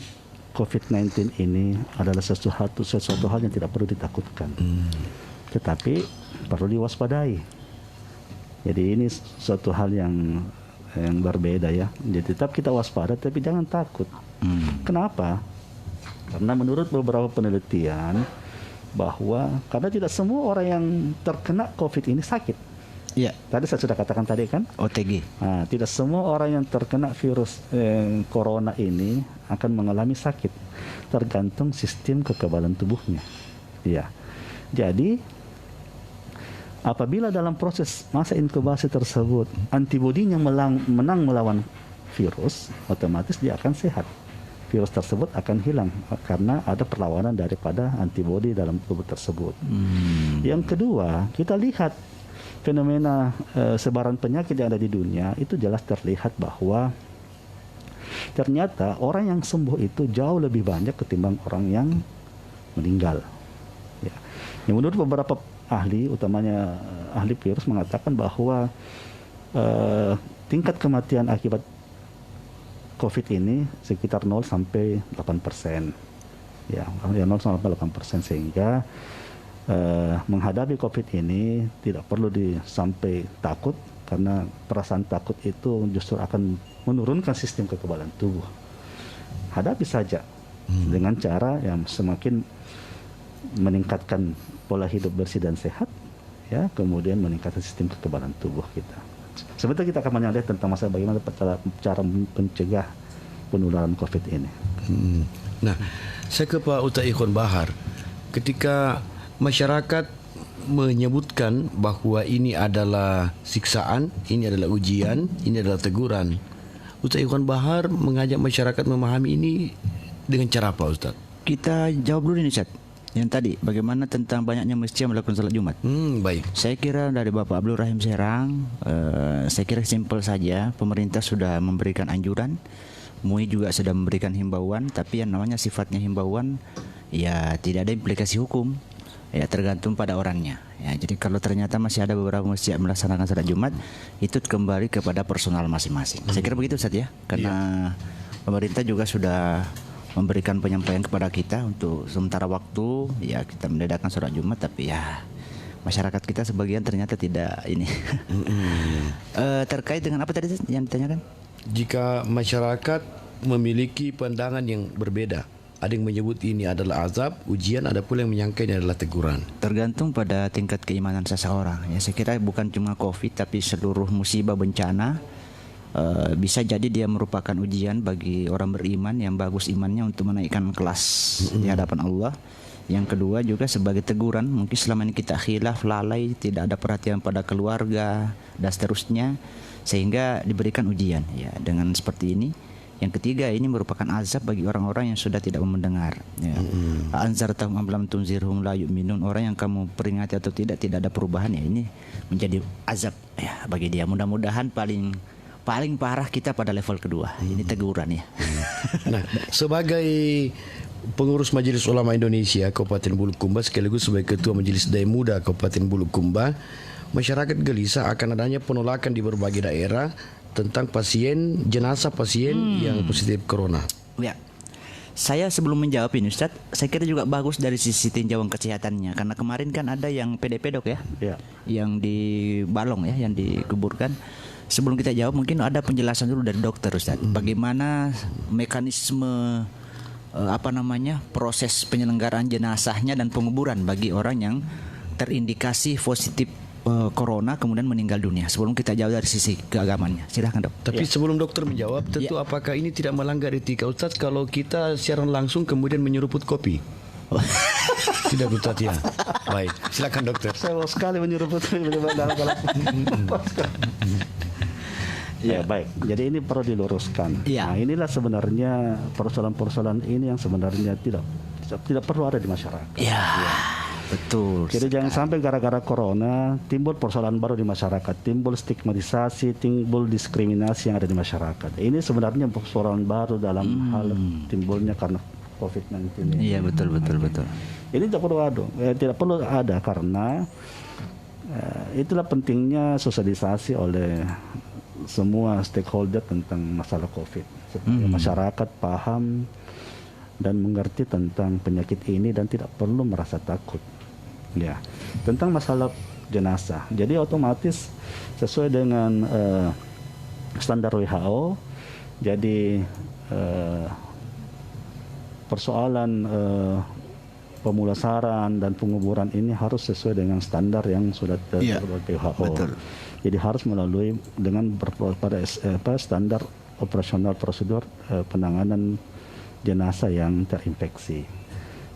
COVID-19 ini adalah sesuatu hal yang tidak perlu ditakutkan, tetapi perlu diwaspadai. Jadi ini suatu hal yang berbeda ya. Jadi tetap kita waspada, tapi jangan takut. Kenapa? Karena menurut beberapa penelitian bahwa karena tidak semua orang yang terkena COVID ini sakit. Iya. Tadi saya sudah katakan tadi kan, OTG. Nah, tidak semua orang yang terkena virus corona ini akan mengalami sakit, tergantung sistem kekebalan tubuhnya. Ya, jadi apabila dalam proses masa inkubasi tersebut antibodinya menang melawan virus, otomatis dia akan sehat. virus tersebut akan hilang karena ada perlawanan daripada antibodi dalam tubuh tersebut. Yang kedua, kita lihat fenomena sebaran penyakit yang ada di dunia itu jelas terlihat bahwa ternyata orang yang sembuh itu jauh lebih banyak ketimbang orang yang meninggal. Ya. Yang menurut beberapa ahli, utamanya ahli virus mengatakan bahwa tingkat kematian akibat COVID ini sekitar 0 sampai 8%. Ya, 0 sampai 8%, sehingga menghadapi COVID ini tidak perlu sampai takut, karena perasaan takut itu justru akan menurunkan sistem kekebalan tubuh. Hadapi saja dengan cara yang semakin meningkatkan pola hidup bersih dan sehat, ya, kemudian meningkatkan sistem kekebalan tubuh kita. Sebentar kita akan menyampaikan tentang masalah bagaimana cara mencegah penularan COVID ini. Nah, saya ke Pak Ustaz Ikhwan Bahar. Ketika masyarakat menyebutkan bahwa ini adalah siksaan, ini adalah ujian, ini adalah teguran, Ustaz Ikhwan Bahar mengajak masyarakat memahami ini dengan cara apa, Ustaz? Kita jawab dulu nih, Ustaz. Yang tadi, bagaimana tentang banyaknya masjid yang melakukan salat Jumat? Baik. Saya kira dari Bapak Abdul Rahim Serang, saya kira simpel saja. Pemerintah sudah memberikan anjuran, MUI juga sudah memberikan himbauan, tapi yang namanya sifatnya himbauan, ya tidak ada implikasi hukum, ya tergantung pada orangnya. Ya, jadi kalau ternyata masih ada beberapa masjid yang melaksanakan salat Jumat, itu kembali kepada personal masing-masing. Saya kira begitu, Ustaz, ya, karena pemerintah juga sudah memberikan penyampaian kepada kita untuk sementara waktu, ya kita mengadakan sholat Jumat, tapi ya masyarakat kita sebagian ternyata tidak ini. Terkait dengan apa tadi yang ditanyakan? Jika masyarakat memiliki pandangan yang berbeda, ada yang menyebut ini adalah azab, ujian, ada pula yang menyangka ini adalah teguran. Tergantung pada tingkat keimanan seseorang. Ya, saya kira bukan cuma COVID, tapi seluruh musibah bencana bisa jadi dia merupakan ujian bagi orang beriman yang bagus imannya untuk menaikkan kelas di hadapan Allah. Yang kedua juga sebagai teguran, mungkin selama ini kita khilaf, lalai, tidak ada perhatian pada keluarga dan seterusnya, sehingga diberikan ujian. Ya, dengan seperti ini. Yang ketiga, ini merupakan azab bagi orang-orang yang sudah tidak mendengar. Ya. Anzartahum am lam tunzirhum la yu'minun. Orang yang kamu peringati atau tidak ada perubahan, ya ini menjadi azab ya bagi dia. Mudah-mudahan paling parah kita pada level kedua. Ini teguran ya. Nah, sebagai pengurus Majelis Ulama Indonesia Kabupaten Bulukumba sekaligus sebagai Ketua Majelis Dai Muda Kabupaten Bulukumba, masyarakat gelisah akan adanya penolakan di berbagai daerah tentang jenazah pasien yang positif corona. Ya. Saya sebelum menjawab ini, Ustaz, saya kira juga bagus dari sisi tinjauan kesehatannya, karena kemarin kan ada yang PDP, Dok, ya. Yang di Balong ya, yang dikuburkan. Sebelum kita jawab, mungkin ada penjelasan dulu dari dokter, Ustaz. Bagaimana mekanisme proses penyelenggaraan jenazahnya dan penguburan bagi orang yang terindikasi positif corona kemudian meninggal dunia. Sebelum kita jawab dari sisi keagamannya, silahkan, Dok. Tapi sebelum dokter menjawab, tentu apakah ini tidak melanggar etika, Ustaz, kalau kita siaran langsung kemudian menyeruput kopi? Tidak, Ustaz, ya. Baik, silakan dokter. Saya mau sekali menyeruput Ya, baik. Jadi ini perlu diluruskan. Nah, inilah sebenarnya persoalan-persoalan ini yang sebenarnya tidak perlu ada di masyarakat. Betul. Jadi jangan sampai gara-gara corona timbul persoalan baru di masyarakat, timbul stigmatisasi, timbul diskriminasi yang ada di masyarakat. Ini sebenarnya persoalan baru dalam hal timbulnya karena COVID-19 ini. Iya, betul. Ini tidak perlu ada karena itulah pentingnya sosialisasi oleh semua stakeholder tentang masalah COVID, supaya masyarakat paham dan mengerti tentang penyakit ini dan tidak perlu merasa takut. Ya, tentang masalah jenazah. Jadi otomatis sesuai dengan standar WHO. Jadi persoalan pemulasaran dan penguburan ini harus sesuai dengan standar yang sudah ditetapkan WHO. Betul. Jadi harus melalui dengan pada standar operasional prosedur penanganan jenazah yang terinfeksi.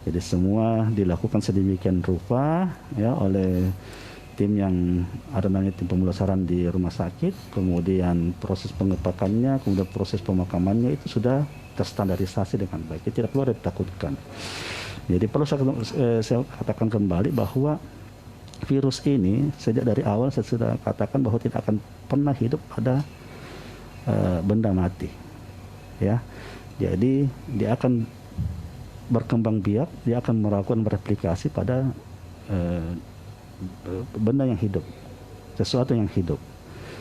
Jadi semua dilakukan sedemikian rupa ya oleh tim yang ada namanya tim pemulasaran di rumah sakit, kemudian proses pengepakannya, kemudian proses pemakamannya itu sudah terstandarisasi dengan baik. Itu tidak perlu ditakutkan. Jadi perlu saya katakan kembali bahwa virus ini sejak dari awal saya sudah katakan bahwa tidak akan pernah hidup pada benda mati, ya. Jadi dia akan berkembang biak, dia akan melakukan replikasi pada benda yang hidup, sesuatu yang hidup.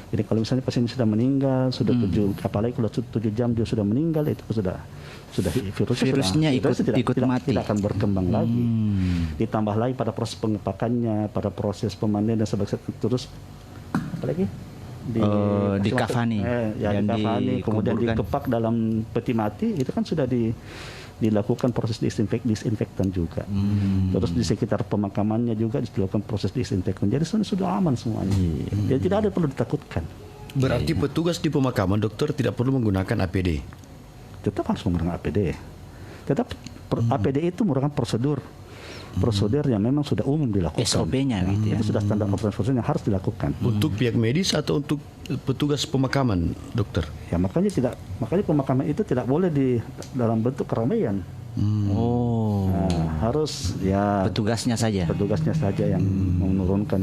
Jadi kalau misalnya pasien sudah meninggal, sudah 7, apalagi kalau 7 jam dia sudah meninggal, itu sudah virusnya ikut mati. Tidak akan berkembang lagi. Ditambah lagi pada proses pengepakannya, pada proses pemandian dan sebagainya, terus apalagi dikafani, dikafani, kemudian dikepak dalam peti mati, itu kan sudah dilakukan proses disinfektan juga. Terus di sekitar pemakamannya juga dilakukan proses disinfektan. Jadi sudah aman semuanya. Jadi tidak ada perlu ditakutkan. Berarti petugas di pemakaman, dokter, tidak perlu menggunakan APD? Tetap harus menggunakan APD. Tetap APD itu merupakan prosedur yang memang sudah umum dilakukan. SOP-nya gitu ya. Itu sudah standar operasi yang harus dilakukan. Untuk pihak medis atau untuk petugas pemakaman, dokter? Ya makanya pemakaman itu tidak boleh di dalam bentuk keramaian. Harus ya petugasnya saja yang menurunkan.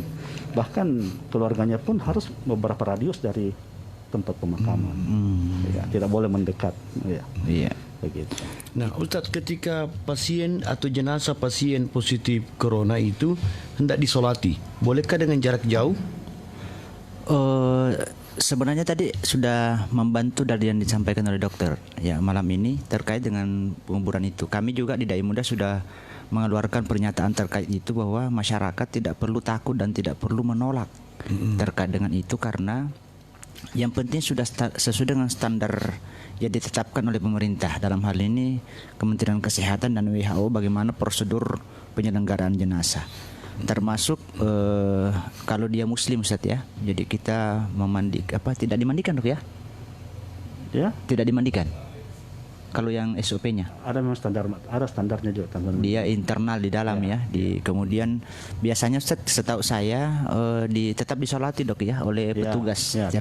Bahkan keluarganya pun harus beberapa radius dari tempat pemakaman. Ya, tidak boleh mendekat. Ya. Iya. Begitu. Nah, Ustadz, ketika pasien atau jenazah pasien positif corona itu hendak disolati, bolehkah dengan jarak jauh? Sebenarnya tadi sudah membantu dari yang disampaikan oleh dokter ya malam ini terkait dengan penguburan itu. Kami juga di Dai Muda sudah mengeluarkan pernyataan terkait itu bahwa masyarakat tidak perlu takut dan tidak perlu menolak terkait dengan itu, karena yang penting sudah sesuai dengan standar yang ditetapkan oleh pemerintah, dalam hal ini Kementerian Kesehatan dan WHO, bagaimana prosedur penyelenggaraan jenazah. Termasuk kalau dia muslim, Ustaz ya. Jadi kita tidak dimandikan, Dok ya? Ya? Tidak dimandikan. Kalau yang SOP-nya ada memang ada standarnya juga. Dia internal di dalam ya. Kemudian biasanya setahu saya tetap disolati, Dok ya, oleh petugas. Ya,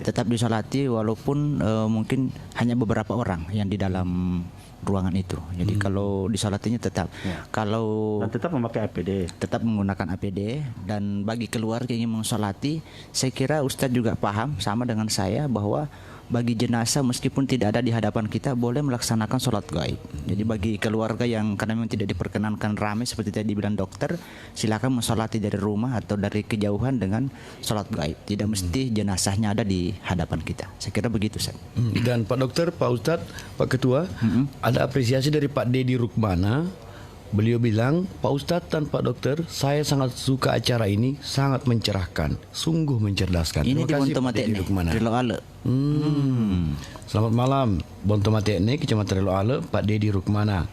tetap disolati walaupun mungkin hanya beberapa orang yang di dalam ruangan itu. Jadi kalau disolatinya tetap. Kalau dan tetap memakai APD. Tetap menggunakan APD, dan bagi keluarga yang mensolati, saya kira Ustadz juga paham sama dengan saya bahwa bagi jenazah meskipun tidak ada di hadapan kita boleh melaksanakan sholat gaib. Jadi bagi keluarga yang karena memang tidak diperkenankan ramai seperti tadi dibilang dokter, silakan mensolati dari rumah atau dari kejauhan dengan sholat gaib. Tidak mesti jenazahnya ada di hadapan kita. Saya kira begitu, Ustaz. Dan Pak Dokter, Pak Ustadz, Pak Ketua, ada apresiasi dari Pak Dedi Rukmana. Beliau bilang, Pak Ustadz dan Pak Dokter, saya sangat suka acara ini, sangat mencerahkan, sungguh mencerdaskan. Ini di Bontomatek nih, Relo Ale. Selamat malam, Bontomatek nih, Kecamatan Relo Ale, Pak Dedi Rukmana.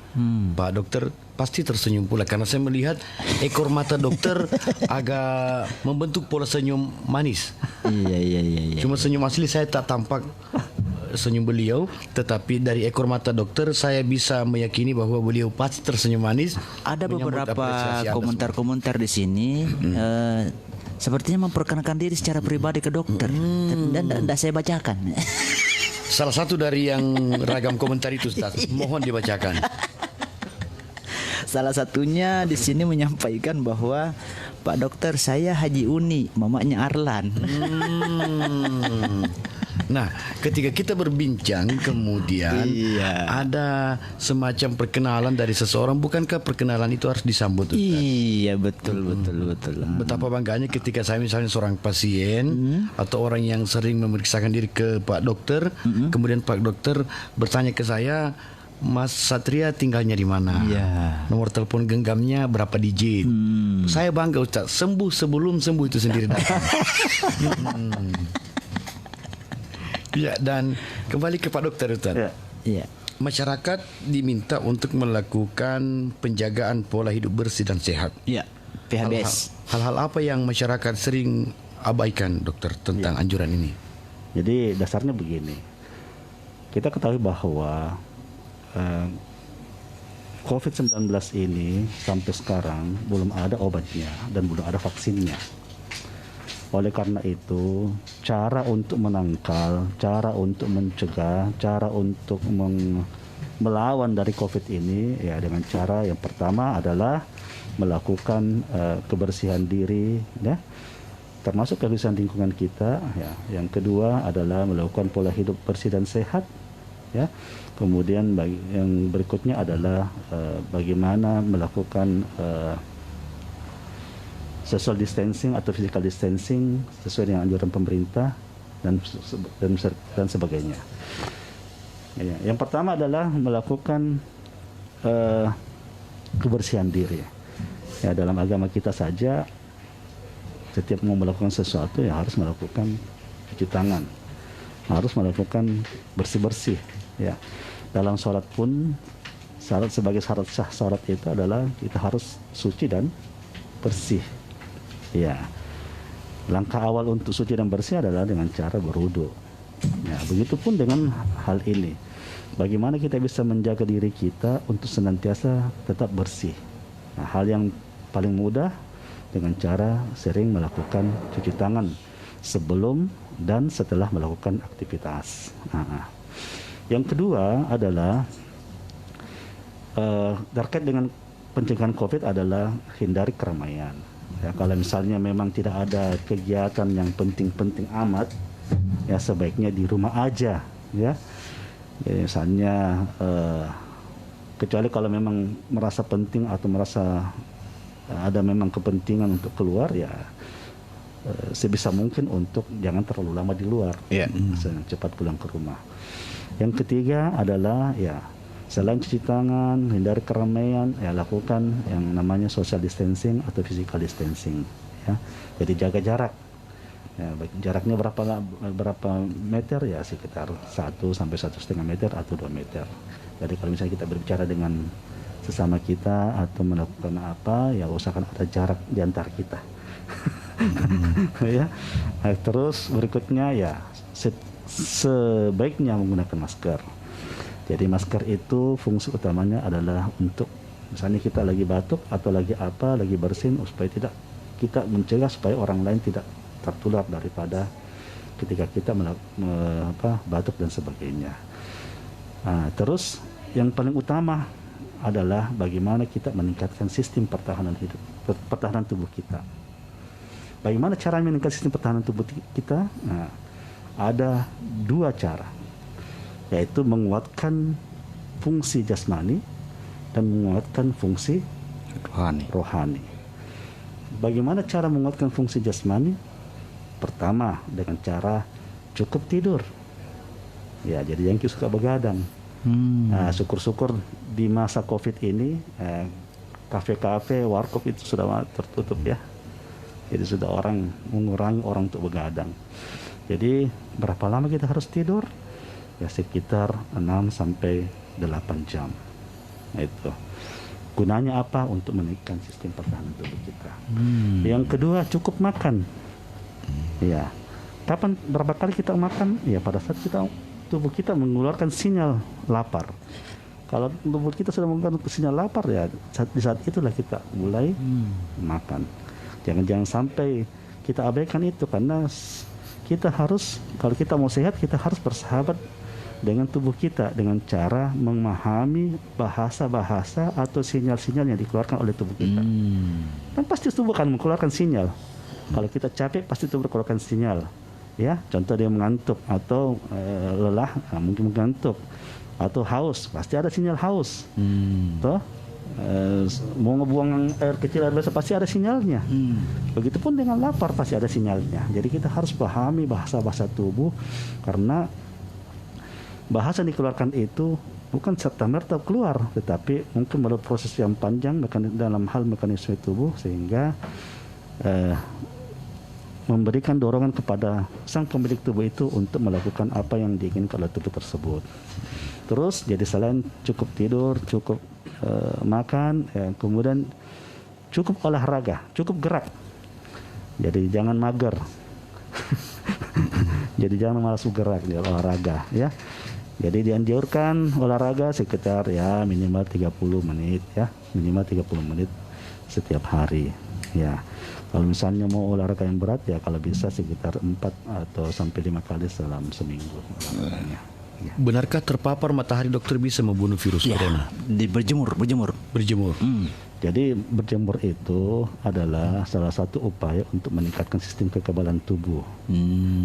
Pak Dokter pasti tersenyum pula, karena saya melihat ekor mata dokter agak membentuk pola senyum manis. Iya. Cuma senyum asli saya tak tampak senyum beliau, tetapi dari ekor mata dokter saya bisa meyakini bahwa beliau pasti tersenyum manis. Ada beberapa komentar-komentar di sini sepertinya memperkenalkan diri secara pribadi ke dokter, dan tidak saya bacakan. Salah satu dari yang ragam komentar itu, Ustaz, mohon dibacakan. Salah satunya di sini menyampaikan bahwa Pak Dokter, saya Haji Uni, mamanya Arlan. Nah, ketika kita berbincang kemudian ada semacam perkenalan dari seseorang, bukankah perkenalan itu harus disambut, Ustaz? Iya, betul. Betapa bangganya ketika saya misalnya seorang pasien atau orang yang sering memeriksakan diri ke Pak Dokter, kemudian Pak Dokter bertanya ke saya, Mas Satria tinggalnya di mana? Nomor telepon genggamnya berapa digit? Saya bangga, Ustaz. Sembuh sebelum sembuh itu sendiri datang. Ya, dan kembali ke Pak Dokter, Ustaz. Iya. Masyarakat diminta untuk melakukan penjagaan pola hidup bersih dan sehat. Iya, PHBS. Hal-hal apa yang masyarakat sering abaikan, Dokter, tentang anjuran ini? Jadi dasarnya begini. Kita ketahui bahwa COVID-19 ini sampai sekarang belum ada obatnya dan belum ada vaksinnya. Oleh karena itu, cara untuk menangkal, cara untuk mencegah, cara untuk melawan dari COVID ini ya dengan cara yang pertama adalah melakukan kebersihan diri, ya, termasuk kebersihan lingkungan kita. Ya. Yang kedua adalah melakukan pola hidup bersih dan sehat. Ya. Kemudian yang berikutnya adalah bagaimana melakukan social distancing atau physical distancing sesuai dengan anjuran pemerintah dan sebagainya. Ya, yang pertama adalah melakukan kebersihan diri. Ya, dalam agama kita saja setiap mau melakukan sesuatu ya harus melakukan cuci tangan, harus melakukan bersih-bersih. Ya, dalam sholat pun sebagai syarat sah sholat itu adalah kita harus suci dan bersih. Ya, langkah awal untuk suci dan bersih adalah dengan cara berwudu. Ya, begitupun dengan hal ini. Bagaimana kita bisa menjaga diri kita untuk senantiasa tetap bersih. Nah, hal yang paling mudah dengan cara sering melakukan cuci tangan sebelum dan setelah melakukan aktivitas. Nah, yang kedua adalah terkait dengan pencegahan COVID adalah hindari keramaian. Ya, kalau misalnya memang tidak ada kegiatan yang penting-penting amat, ya sebaiknya di rumah aja, ya. Ya, misalnya kecuali kalau memang merasa penting atau merasa ada memang kepentingan untuk keluar, ya sebisa mungkin untuk jangan terlalu lama di luar, cepat pulang ke rumah. Yang ketiga adalah ya selain cuci tangan, hindari keramaian, ya lakukan yang namanya social distancing atau physical distancing. Ya, jadi jaga jarak. Ya, jaraknya berapa meter ya sekitar 1 sampai 1,5 meter atau 2 meter. Jadi kalau misalnya kita berbicara dengan sesama kita atau melakukan apa, ya usahakan ada jarak di antara kita. Ya. Nah, terus berikutnya ya sebaiknya menggunakan masker. Jadi masker itu fungsi utamanya adalah untuk misalnya kita lagi batuk atau lagi apa, lagi bersin supaya tidak kita mencegah supaya orang lain tidak tertular daripada ketika kita batuk dan sebagainya. Nah, terus yang paling utama adalah bagaimana kita meningkatkan sistem pertahanan tubuh kita. Bagaimana cara meningkatkan sistem pertahanan tubuh kita? Nah, ada 2 cara, yaitu menguatkan fungsi jasmani dan menguatkan fungsi rohani. Bagaimana cara menguatkan fungsi jasmani? Pertama, dengan cara cukup tidur. Ya, jadi yang suka begadang. Nah, syukur-syukur di masa COVID ini kafe-kafe, warkop itu sudah tertutup ya. Jadi sudah orang mengurangi orang untuk begadang. Jadi berapa lama kita harus tidur? Ya sekitar 6 sampai 8 jam. Nah, itu. Gunanya apa? Untuk meningkatkan sistem pertahanan tubuh kita. Yang kedua, cukup makan. Ya. Berapa kali kita makan? Ya pada saat tubuh kita mengeluarkan sinyal lapar. Kalau tubuh kita sudah mengeluarkan sinyal lapar, ya di saat itulah kita mulai makan. Jangan sampai kita abaikan itu, karena kita harus, kalau kita mau sehat, kita harus bersahabat dengan tubuh kita dengan cara memahami bahasa-bahasa atau sinyal-sinyal yang dikeluarkan oleh tubuh kita. Dan pasti tubuh akan mengeluarkan sinyal. Kalau kita capek, pasti tubuh mengeluarkan sinyal. Ya, contoh dia mengantuk atau lelah, mungkin mengantuk, atau haus, pasti ada sinyal haus. Toh, mau ngebuang air kecil, air besar, pasti ada sinyalnya. Begitupun dengan lapar, pasti ada sinyalnya. Jadi kita harus pahami bahasa-bahasa tubuh, karena bahasa yang dikeluarkan itu bukan serta-merta keluar, tetapi mungkin melalui proses yang panjang dalam hal mekanisme tubuh, sehingga memberikan dorongan kepada sang pemilik tubuh itu untuk melakukan apa yang diinginkan oleh tubuh tersebut. Terus jadi selain cukup tidur, cukup makan, kemudian cukup olahraga, cukup gerak. Jadi jangan mager. Jadi jangan malas bergerak, dia olahraga ya. Jadi dianjurkan olahraga sekitar ya minimal 30 menit ya, minimal 30 menit setiap hari ya. Kalau misalnya mau olahraga yang berat ya kalau bisa sekitar 4 atau sampai 5 kali dalam seminggu olahraganya. Ya. Benarkah terpapar matahari dokter bisa membunuh virus corona? Di berjemur. Berjemur. Jadi berjemur itu adalah salah satu upaya untuk meningkatkan sistem kekebalan tubuh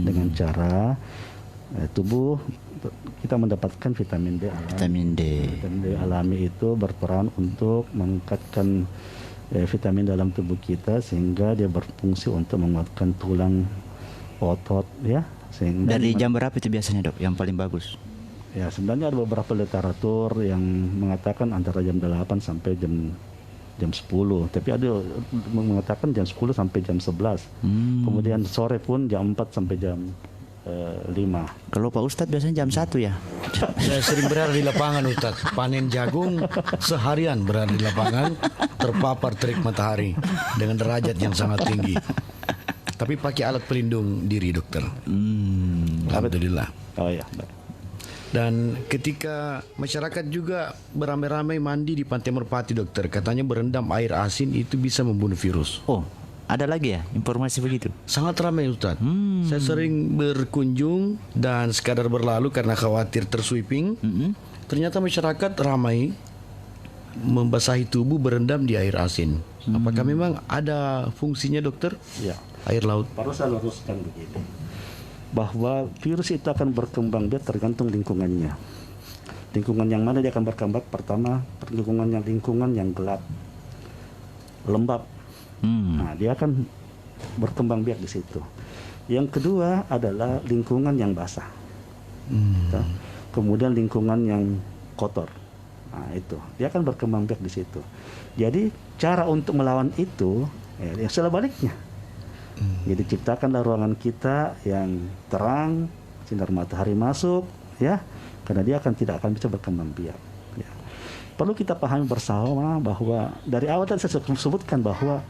dengan cara tubuh kita mendapatkan vitamin D alami. Vitamin D alami itu berperan untuk meningkatkan vitamin dalam tubuh kita sehingga dia berfungsi untuk menguatkan tulang, otot, ya. Sehingga Dari jam berapa itu biasanya dok yang paling bagus? Ya sebenarnya ada beberapa literatur yang mengatakan antara jam 8 sampai jam 10, tapi ada mengatakan jam 10 sampai jam 11. Kemudian sore pun jam 4 sampai jam 5. Kalau Pak Ustadz biasanya jam 1 ya? Saya sering berada di lapangan Ustadz, panen jagung seharian berada di lapangan, terpapar terik matahari dengan derajat yang sangat tinggi. Tapi pakai alat pelindung diri dokter. Alhamdulillah. Oh ya. Dan ketika masyarakat juga beramai-ramai mandi di Pantai Merpati dokter, katanya berendam air asin itu bisa membunuh virus. Oh, ada lagi ya informasi begitu? Sangat ramai Ustaz. Saya sering berkunjung dan sekadar berlalu karena khawatir tersweeping. Ternyata masyarakat ramai membasahi tubuh berendam di air asin. Apakah memang ada fungsinya dokter? Ya. Air laut. Baru saya luruskan begini, bahwa virus itu akan berkembang biak tergantung lingkungannya. Lingkungan yang mana dia akan berkembang? Pertama, lingkungan yang gelap, lembab. Nah, dia akan berkembang biak di situ. Yang kedua adalah lingkungan yang basah. Kemudian lingkungan yang kotor. Nah, itu dia akan berkembang biak di situ. Jadi cara untuk melawan itu ya sebaliknya. Jadi ciptakanlah ruangan kita yang terang, sinar matahari masuk, ya, karena dia tidak akan bisa berkembang biak. Ya. Perlu kita pahami bersama bahwa dari awal tadi saya sebutkan bahwa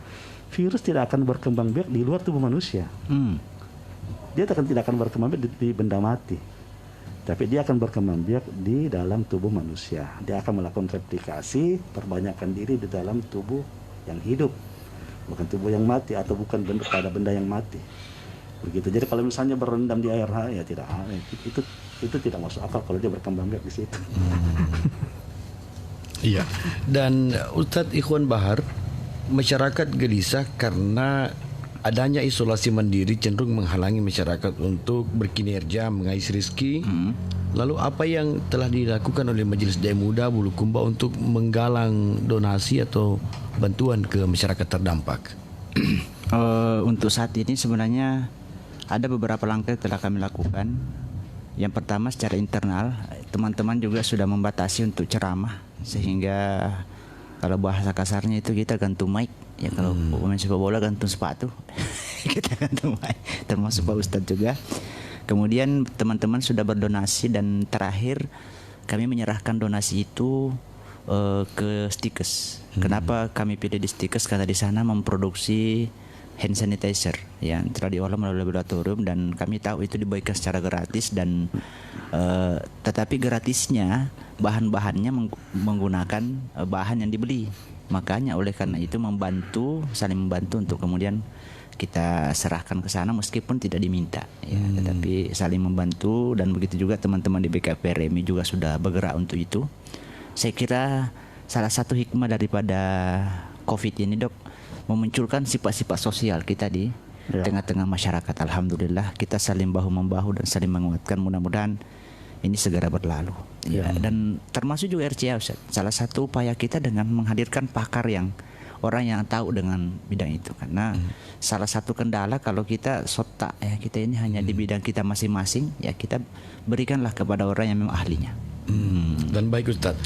virus tidak akan berkembang biak di luar tubuh manusia. Dia tidak akan berkembang biak di benda mati, tapi dia akan berkembang biak di dalam tubuh manusia. Dia akan melakukan replikasi, perbanyakkan diri di dalam tubuh yang hidup. Bukan tubuh yang mati atau bukan pada benda yang mati. Begitu. Jadi kalau misalnya berendam di air ya tidak, itu tidak masuk akal kalau dia berkembang biak di situ. Iya. Dan Ustadz Ikhwan Bahar, masyarakat gelisah karena adanya isolasi mandiri cenderung menghalangi masyarakat untuk berkinerja, mengais rezeki. Lalu apa yang telah dilakukan oleh Majelis Dai Muda Bulukumba untuk menggalang donasi atau bantuan ke masyarakat terdampak? Untuk saat ini sebenarnya ada beberapa langkah yang telah kami lakukan. Yang pertama secara internal, teman-teman juga sudah membatasi untuk ceramah, sehingga kalau bahasa kasarnya itu kita gantung mic. Ya kalau pemain sepak bola gantung sepatu, kita gantung mic, termasuk Pak Ustadz juga. Kemudian teman-teman sudah berdonasi dan terakhir kami menyerahkan donasi itu ke Stikes. Kenapa kami pilih di Stikes? Karena di sana memproduksi hand sanitizer yang telah diolah melalui laboratorium dan kami tahu itu dibagikan secara gratis dan tetapi gratisnya bahan-bahannya menggunakan bahan yang dibeli. Makanya oleh karena itu saling membantu untuk kemudian kita serahkan ke sana meskipun tidak diminta ya, tetapi saling membantu dan begitu juga teman-teman di BKP RMI juga sudah bergerak untuk itu. Saya kira salah satu hikmah daripada COVID ini dok memunculkan sifat-sifat sosial kita di tengah-tengah masyarakat. Alhamdulillah kita saling bahu-membahu dan saling menguatkan, mudah-mudahan ini segera berlalu ya. Dan termasuk juga RCA Ustaz, salah satu upaya kita dengan menghadirkan pakar yang orang yang tahu dengan bidang itu, karena salah satu kendala kalau kita sotak ya, kita ini hanya di bidang kita masing-masing ya, kita berikanlah kepada orang yang memang ahlinya. Dan baik Ustadz,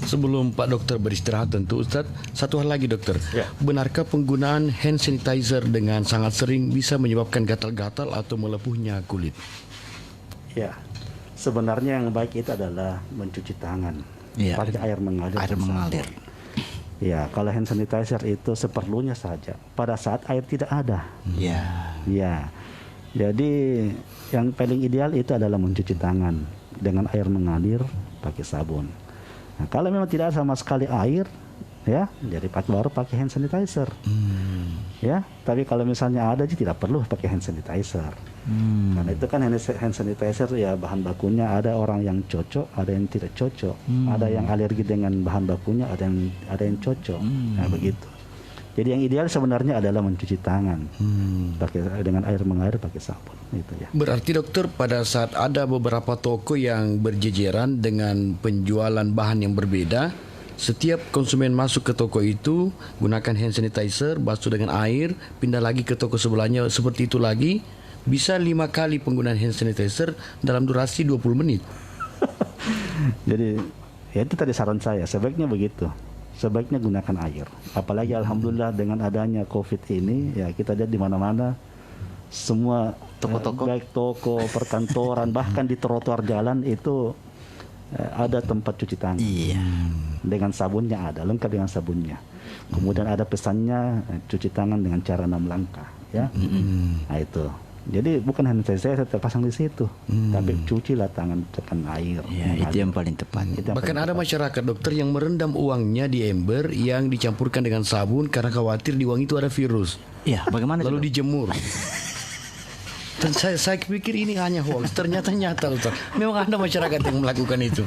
sebelum Pak Dokter beristirahat tentu Ustadz, satu hal lagi dokter, benarkah penggunaan hand sanitizer dengan sangat sering bisa menyebabkan gatal-gatal atau melepuhnya kulit? Ya, sebenarnya yang baik itu adalah mencuci tangan, pakai air mengalir. Air mengalir. Ya, kalau hand sanitizer itu seperlunya saja pada saat air tidak ada. Ya. Jadi yang paling ideal itu adalah mencuci tangan dengan air mengalir pakai sabun. Nah, kalau memang tidak ada sama sekali air, ya, jadi baru pakai hand sanitizer. Ya, tapi kalau misalnya ada sih tidak perlu pakai hand sanitizer. Karena itu kan hand sanitizer ya bahan bakunya ada orang yang cocok, ada yang tidak cocok, ada yang alergi dengan bahan bakunya, ada yang cocok. Nah, begitu. Jadi yang ideal sebenarnya adalah mencuci tangan pakai dengan air mengalir pakai sabun itu ya. Berarti dokter, pada saat ada beberapa toko yang berjejeran dengan penjualan bahan yang berbeda, setiap konsumen masuk ke toko itu gunakan hand sanitizer, basuh dengan air, pindah lagi ke toko sebelahnya seperti itu lagi, bisa 5 kali penggunaan hand sanitizer dalam durasi 20 menit. Jadi ya itu tadi saran saya, sebaiknya begitu. Sebaiknya gunakan air. Apalagi alhamdulillah dengan adanya Covid ini ya kita lihat di mana-mana semua Toko-toko. baik toko, perkantoran, bahkan di trotoar jalan itu ada tempat cuci tangan. Iya. Dengan sabunnya ada, lengkap dengan sabunnya. Kemudian ada pesannya cuci tangan dengan cara 6 langkah, ya. Nah itu. Jadi bukan hanya saya terpasang di situ, tapi cucilah tangan tekan air. Ya, itu yang paling tepat. Itu yang Bahkan paling ada tepat. masyarakat dokter yang merendam uangnya di ember yang dicampurkan dengan sabun karena khawatir di uang itu ada virus. Ya, bagaimana itu, Lalu Dok? dijemur. Dan saya pikir ini hanya hoax. Ternyata nyata, dokter. Memang ada masyarakat yang melakukan itu.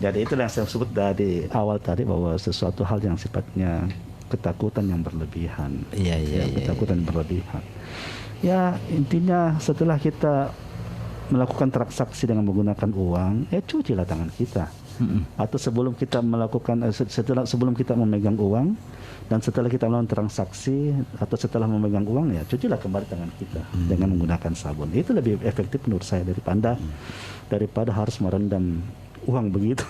Jadi itulah yang saya sebut dari awal tadi bahwa sesuatu hal yang sifatnya ketakutan yang berlebihan. Iya, iya, iya. Ketakutan yang berlebihan. Ya intinya setelah kita melakukan transaksi dengan menggunakan uang, ya cucilah tangan kita. Atau sebelum kita melakukan sebelum kita memegang uang dan setelah kita melakukan transaksi atau setelah memegang uang ya cucilah kembali tangan kita dengan menggunakan sabun. Itu lebih efektif menurut saya daripada harus merendam uang begitu.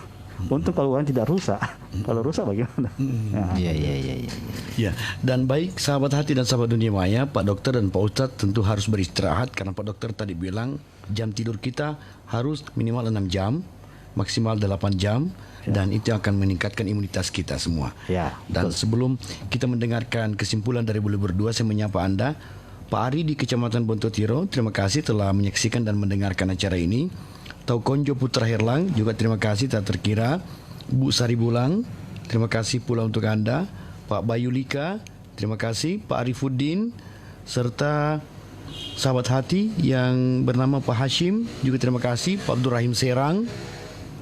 Untung kalau uang tidak rusak. Kalau rusak bagaimana? Nah, Iya, iya, iya, iya. Ya, dan baik sahabat hati dan sahabat dunia maya, Pak Dokter dan Pak Ustadz tentu harus beristirahat karena Pak Dokter tadi bilang jam tidur kita harus minimal 6 jam, maksimal 8 jam, dan itu akan meningkatkan imunitas kita semua. Ya, Dan sebelum kita mendengarkan kesimpulan dari beliau berdua, saya menyapa Anda, Pak Ari di Kecamatan Bontotiro, terima kasih telah menyaksikan dan mendengarkan acara ini. Taukonjo Putra Herlang juga terima kasih tak terkira. Bu Sari Bulang, terima kasih pula untuk Anda. Pak Bayu Lika, terima kasih. Pak Arifuddin, serta sahabat hati yang bernama Pak Hashim, juga terima kasih. Pak Abdul Rahim Serang.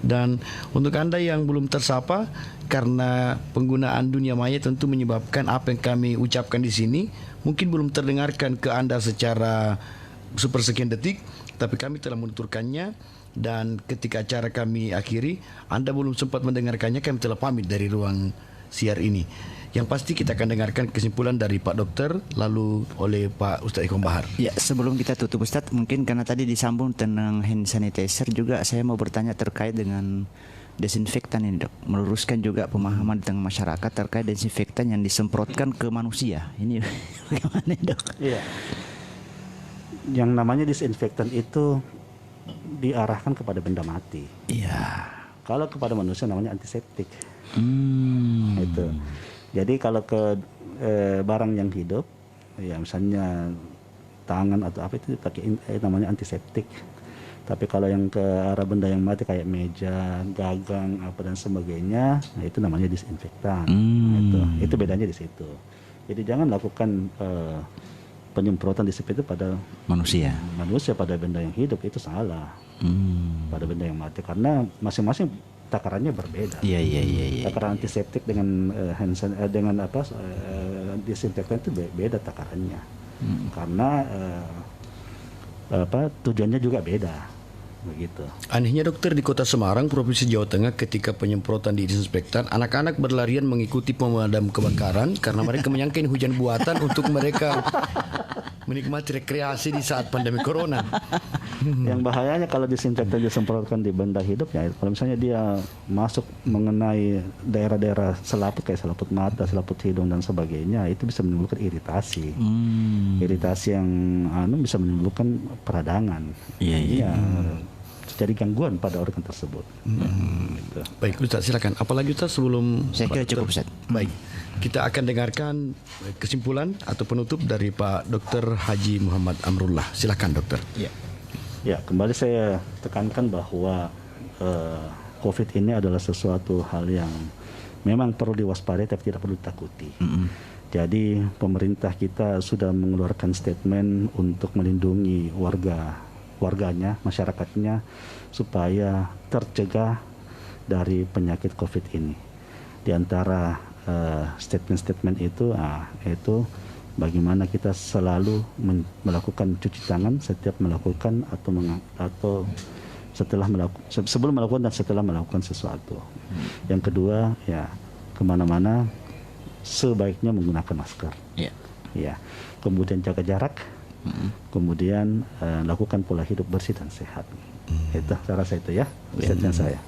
Dan untuk Anda yang belum tersapa, karena penggunaan dunia maya tentu menyebabkan apa yang kami ucapkan di sini mungkin belum terdengarkan ke Anda secara sepersekian detik, tapi kami telah menuturkannya. Dan ketika acara kami akhiri, Anda belum sempat mendengarkannya, kami telah pamit dari ruang siar ini. Yang pasti kita akan dengarkan kesimpulan dari Pak Dokter, lalu oleh Pak Ustadz Ikom Bahar. Ya, sebelum kita tutup Ustadz, mungkin karena tadi disambung tentang hand sanitizer juga, saya mau bertanya terkait dengan desinfektan ini, Dok. Meluruskan juga pemahaman tentang masyarakat terkait desinfektan yang disemprotkan ke manusia. Ini bagaimana, Dok? Iya. Yang namanya disinfektan itu diarahkan kepada benda mati. Iya. Kalau kepada manusia namanya antiseptik. Hmm. Itu. Jadi kalau ke barang yang hidup, ya misalnya tangan atau apa itu pakai namanya antiseptik. Tapi kalau yang ke arah benda yang mati kayak meja, gagang, apa dan sebagainya, nah itu namanya disinfektan. Itu bedanya di situ. Jadi jangan lakukan penyemprotan disinfektan pada Manusia. pada benda yang hidup, itu salah. Pada benda yang mati karena masing-masing takarannya berbeda. Iya, iya, iya, iya. Takaran antiseptik dengan disinfektan itu beda takarannya. Karena tujuannya juga beda. Begitu. Anehnya dokter, di Kota Semarang, Provinsi Jawa Tengah, ketika penyemprotan di disinfektan, anak-anak berlarian mengikuti pemadam kebakaran karena mereka menyangka ini hujan buatan untuk mereka menikmati rekreasi di saat pandemi corona. Yang bahayanya kalau disinfektan disemprotkan di benda hidup ya, kalau misalnya dia masuk mengenai daerah-daerah selaput kayak selaput mata, selaput hidung dan sebagainya, itu bisa menimbulkan iritasi. Iritasi yang bisa menimbulkan peradangan. Iya, iya. Jadi gangguan pada organ tersebut. Gitu. Baik Ustaz, silakan. Apalagi Ustaz sebelum Saya kira Pak cukup, Dokter? Ustaz. Baik, kita akan dengarkan kesimpulan atau penutup dari Pak Dokter Haji Muhammad Amrullah. Silakan Dokter. Ya, kembali saya tekankan bahwa COVID ini adalah sesuatu hal yang memang perlu diwaspadai tapi tidak perlu ditakuti. Jadi pemerintah kita sudah mengeluarkan statement untuk melindungi warganya, masyarakatnya supaya tercegah dari penyakit COVID ini. Di antara statement-statement itu, itu bagaimana kita selalu melakukan cuci tangan setiap melakukan atau sebelum melakukan dan setelah melakukan sesuatu. Yang kedua, ya kemana-mana sebaiknya menggunakan masker. Ya. Kemudian jaga jarak. Kemudian lakukan pola hidup bersih dan sehat. Itu saya rasa itu ya. Statement saya.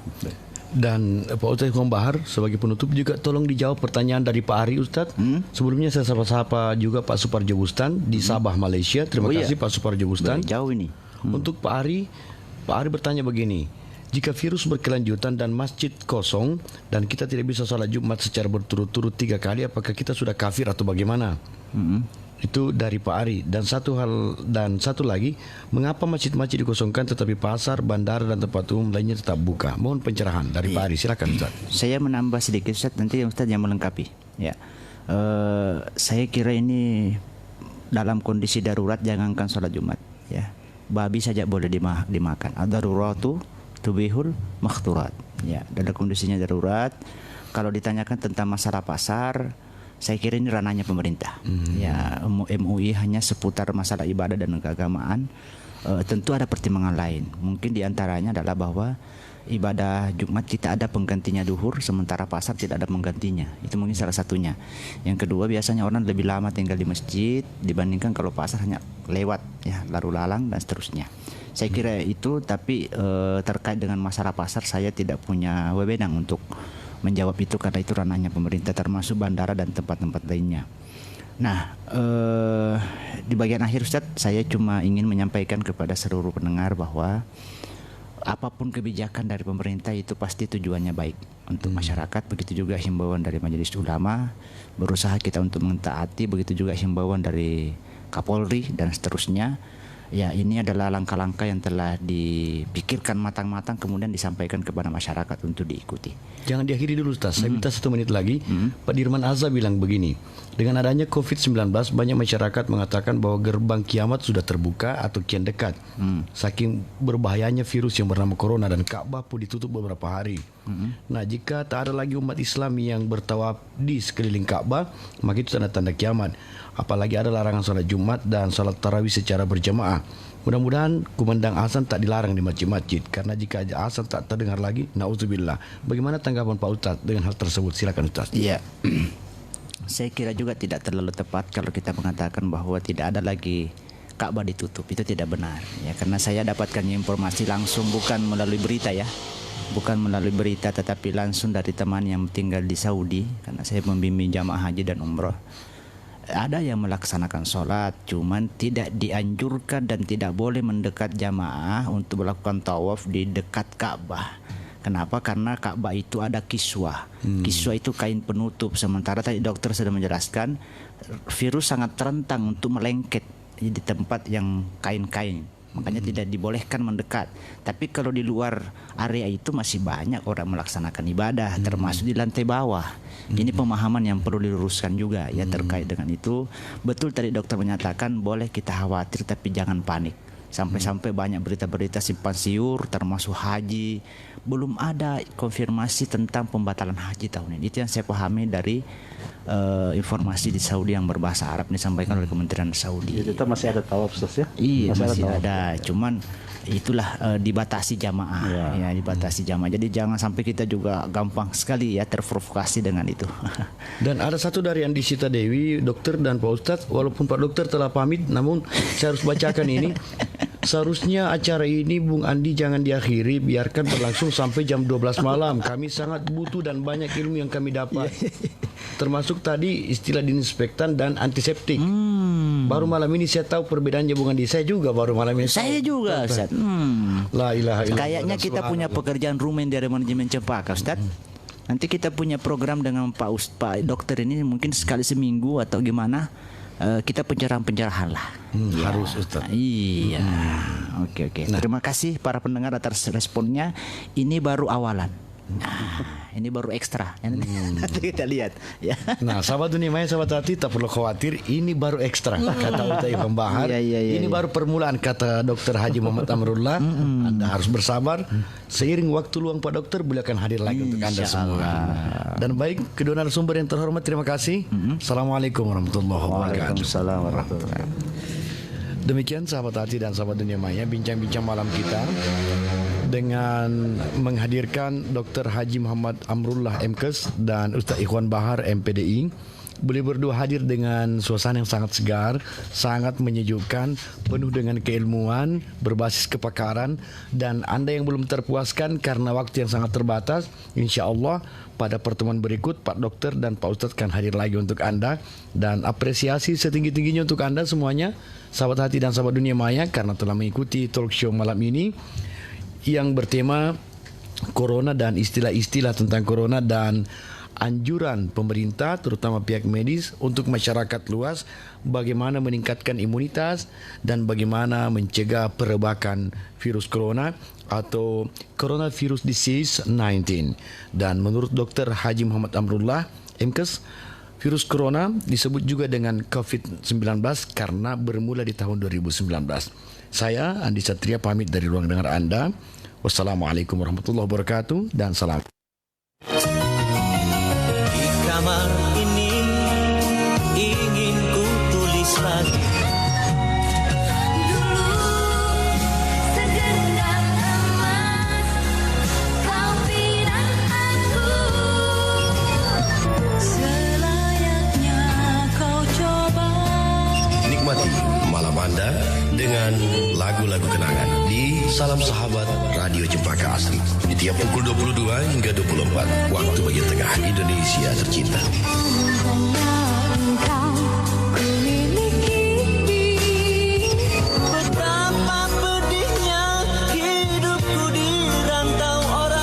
Dan Pak Ustadz Bahar sebagai penutup juga tolong dijawab pertanyaan dari Pak Ari Ustadz. Sebelumnya saya sapa-sapa juga Pak Suparjo Bustan di Sabah, Malaysia. Terima kasih Pak Suparjo Bustan. Jauh ini. Untuk Pak Ari bertanya begini. Jika virus berkelanjutan dan masjid kosong dan kita tidak bisa sholat Jumat secara berturut-turut 3 kali, apakah kita sudah kafir atau bagaimana? Itu dari Pak Ari. Dan satu lagi, mengapa masjid-masjid dikosongkan tetapi pasar, bandara dan tempat umum lainnya tetap buka? Mohon pencerahan dari Pak Ari. Silakan Ustaz. Saya menambah sedikit Ustaz, nanti Ustaz yang melengkapi. Ya, saya kira ini dalam kondisi darurat jangankan sholat Jumat. Ya, babi saja boleh dimakan. Ad-daruratu tubihul makhturat. Ya, dalam kondisinya darurat. Kalau ditanyakan tentang masalah pasar, saya kira ini ranahnya pemerintah. Ya, MUI hanya seputar masalah ibadah dan keagamaan. Tentu ada pertimbangan lain. Mungkin diantaranya adalah bahwa ibadah Jumat kita ada penggantinya duhur, sementara pasar tidak ada penggantinya. Itu mungkin salah satunya. Yang kedua, biasanya orang lebih lama tinggal di masjid dibandingkan kalau pasar hanya lewat, ya, lalu lalang dan seterusnya. Saya kira itu, tapi terkait dengan masalah pasar saya tidak punya wewenang untuk menjawab itu karena itu ranahnya pemerintah, termasuk bandara dan tempat-tempat lainnya. Nah, di bagian akhir Ustaz, saya cuma ingin menyampaikan kepada seluruh pendengar bahwa apapun kebijakan dari pemerintah itu pasti tujuannya baik untuk masyarakat. Begitu juga himbauan dari Majelis Ulama, berusaha kita untuk mentaati. Begitu juga himbauan dari Kapolri dan seterusnya. Ya, ini adalah langkah-langkah yang telah dipikirkan matang-matang kemudian disampaikan kepada masyarakat untuk diikuti. Jangan diakhiri dulu Ustaz, saya minta 1 menit lagi. Pak Dirman Azza bilang begini, dengan adanya COVID-19 banyak masyarakat mengatakan bahwa gerbang kiamat sudah terbuka atau kian dekat. Saking berbahayanya virus yang bernama Corona dan Ka'bah pun ditutup beberapa hari. Nah, jika tak ada lagi umat Islam yang bertawaf di sekeliling Ka'bah, maka itu tanda-tanda kiamat. Apalagi ada larangan sholat Jumat dan sholat tarawih secara berjamaah. Mudah-mudahan kumandang azan tak dilarang di masjid-masjid, karena jika azan tak terdengar lagi, na'udzubillah. Bagaimana tanggapan Pak Ustadz dengan hal tersebut? Silakan Ustadz. Iya. Saya kira juga tidak terlalu tepat kalau kita mengatakan bahwa tidak ada lagi Ka'bah ditutup. Itu tidak benar. Ya, karena saya dapatkan informasi langsung, bukan melalui berita ya. Bukan melalui berita, tetapi langsung dari teman yang tinggal di Saudi, karena saya membimbing jamaah haji dan umrah. Ada yang melaksanakan sholat, cuman tidak dianjurkan dan tidak boleh mendekat jamaah untuk melakukan tawaf di dekat Ka'bah. Kenapa? Karena Ka'bah itu ada kiswah. Kiswah itu kain penutup. Sementara tadi dokter sudah menjelaskan, virus sangat rentan untuk melengket di tempat yang kain-kain. Makanya tidak dibolehkan mendekat. Tapi kalau di luar area itu masih banyak orang melaksanakan ibadah, termasuk di lantai bawah. Ini pemahaman yang perlu diluruskan juga ya terkait dengan itu. Betul tadi dokter menyatakan boleh kita khawatir tapi jangan panik. Sampai-sampai banyak berita-berita simpang siur termasuk haji. Belum ada konfirmasi tentang pembatalan haji tahun ini. Itu yang saya pahami dari informasi di Saudi yang berbahasa Arab disampaikan oleh Kementerian Saudi. Jadi tetap masih ada tawaf Ustaz ya? Iya, masih ada. Cuman itulah dibatasi jamaah ya, dibatasi jamaah. Jadi jangan sampai kita juga gampang sekali ya terprovokasi dengan itu. Dan ada satu dari Andi Sita Dewi, dokter dan Pak Ustadz, walaupun Pak Dokter telah pamit, namun saya harus bacakan ini. Seharusnya acara ini Bung Andi jangan diakhiri, biarkan berlangsung sampai jam 12 malam. Kami sangat butuh dan banyak ilmu yang kami dapat. Termasuk tadi istilah disinfektan dan antiseptik. Baru malam ini saya tahu perbedaannya Bung Andi. Saya juga baru malam ini. Saya juga Ustaz. La ilaha illallah. Kayaknya kita punya pekerjaan rumah dari manajemen Cempaka Ustaz. Nanti kita punya program dengan Pak Dokter ini mungkin sekali seminggu atau gimana. Kita pencerahan lah. Harus Ustaz. Iya. Oke. Nah, terima kasih para pendengar atas responnya. Ini baru awalan. Ini baru ekstra. Nanti kita lihat ya. Nah, sahabat dunia maya, sahabat hati, tak perlu khawatir. Ini baru ekstra, kata Ustaz Iwan Bahar. Ini baru permulaan, kata Dr. Haji Muhammad Amrullah. Anda harus bersabar. Seiring waktu luang Pak Dokter, beliau akan hadir lagi untuk Anda semua. Dan baik, kedua narasumber yang terhormat, terima kasih. Assalamualaikum warahmatullahi wabarakatuh. Waalaikumsalam warahmatullahi wabarakatuh. Demikian sahabat hati dan sahabat dunia maya, bincang-bincang malam kita dengan menghadirkan Dr. Haji Muhammad Amrullah MKes dan Ustaz Ikhwan Bahar MPDI. Beliau berdua hadir dengan suasana yang sangat segar, sangat menyejukkan, penuh dengan keilmuan, berbasis kepakaran. Dan Anda yang belum terpuaskan karena waktu yang sangat terbatas, insya Allah pada pertemuan berikut Pak Dokter dan Pak Ustadz akan hadir lagi untuk Anda. Dan apresiasi setinggi-tingginya untuk Anda semuanya, sahabat hati dan sahabat dunia maya, karena telah mengikuti talk show malam ini yang bertema Corona dan istilah-istilah tentang Corona dan anjuran pemerintah terutama pihak medis untuk masyarakat luas bagaimana meningkatkan imunitas dan bagaimana mencegah perebakan virus corona atau coronavirus disease 19. Dan menurut Dr. Haji Muhammad Amrullah MKes, virus corona disebut juga dengan COVID-19 karena bermula di tahun 2019. Saya Andi Satria pamit dari ruang dengar Anda. Wassalamualaikum warahmatullahi wabarakatuh dan salam. Kamar ini ingin ku tulis lagi. Dulu segenggam emas kau bilang aku, selayaknya kau coba. Nikmati malam Anda dengan lagu-lagu kenangan di Salam Sahabat Radio Cempaka Asri di tiap pukul 22 hingga 24 waktu bagian tengah Indonesia tercinta. Betapa pedihnya hidupku di rantau orang.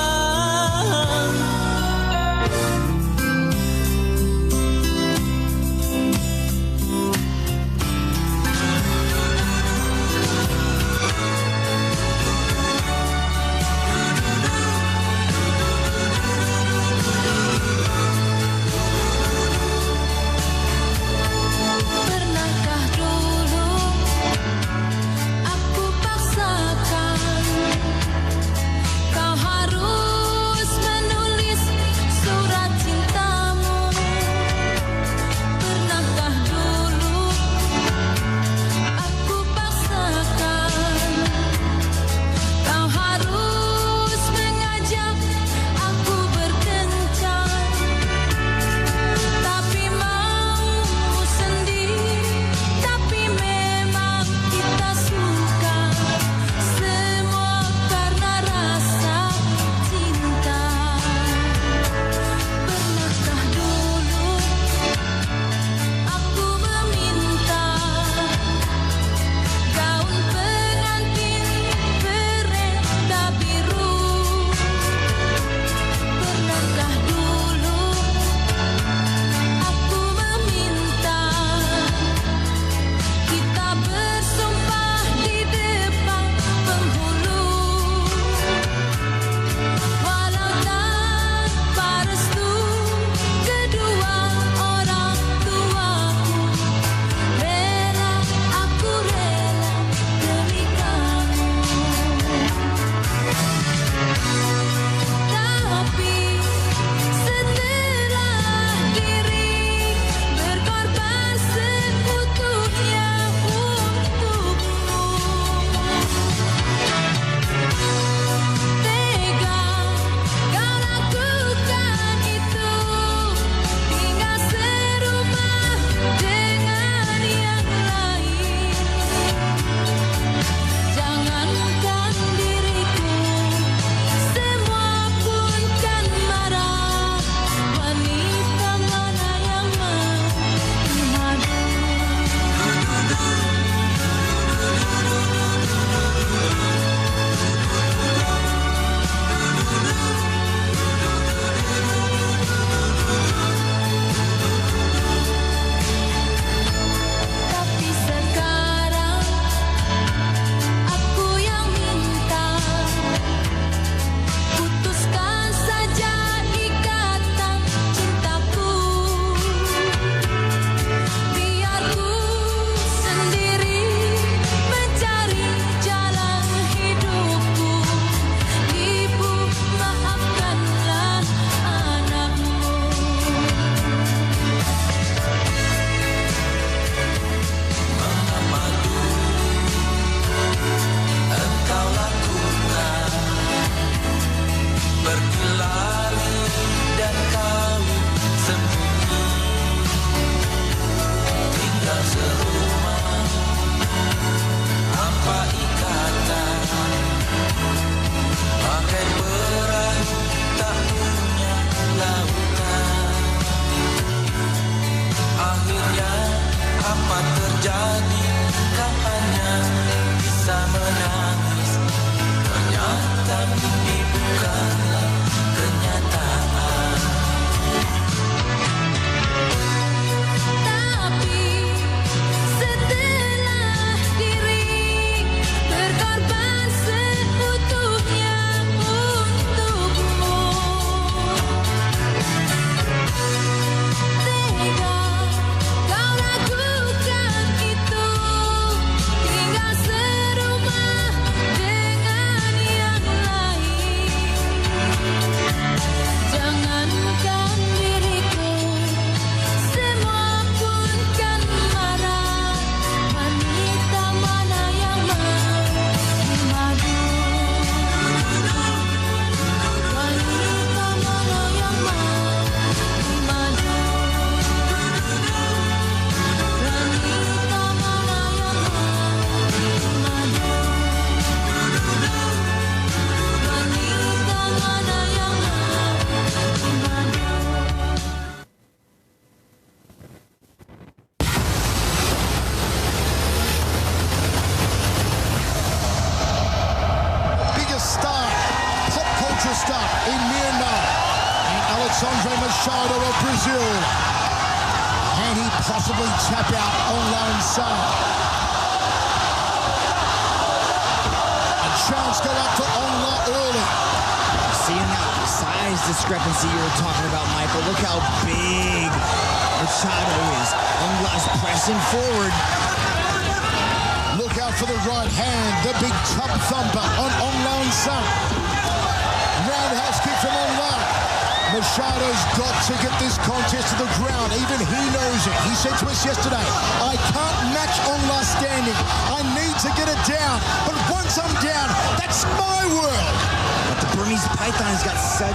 Alexandre Machado of Brazil. Can he possibly tap out on Lone Sun? A chance go up for Onla early. Seeing that size discrepancy you were talking about, Michael. Look how big Machado is. Ongla's pressing forward. Look out for the right hand, the big tub thumper on Ongla's son. Roundhouse kick from Ongla. Machado's got to get this contest to the ground. Even he knows it. He said to us yesterday, I can't match Ongla standing. I need to get it down. But once I'm down, that's my world. But the Burmese Python's got such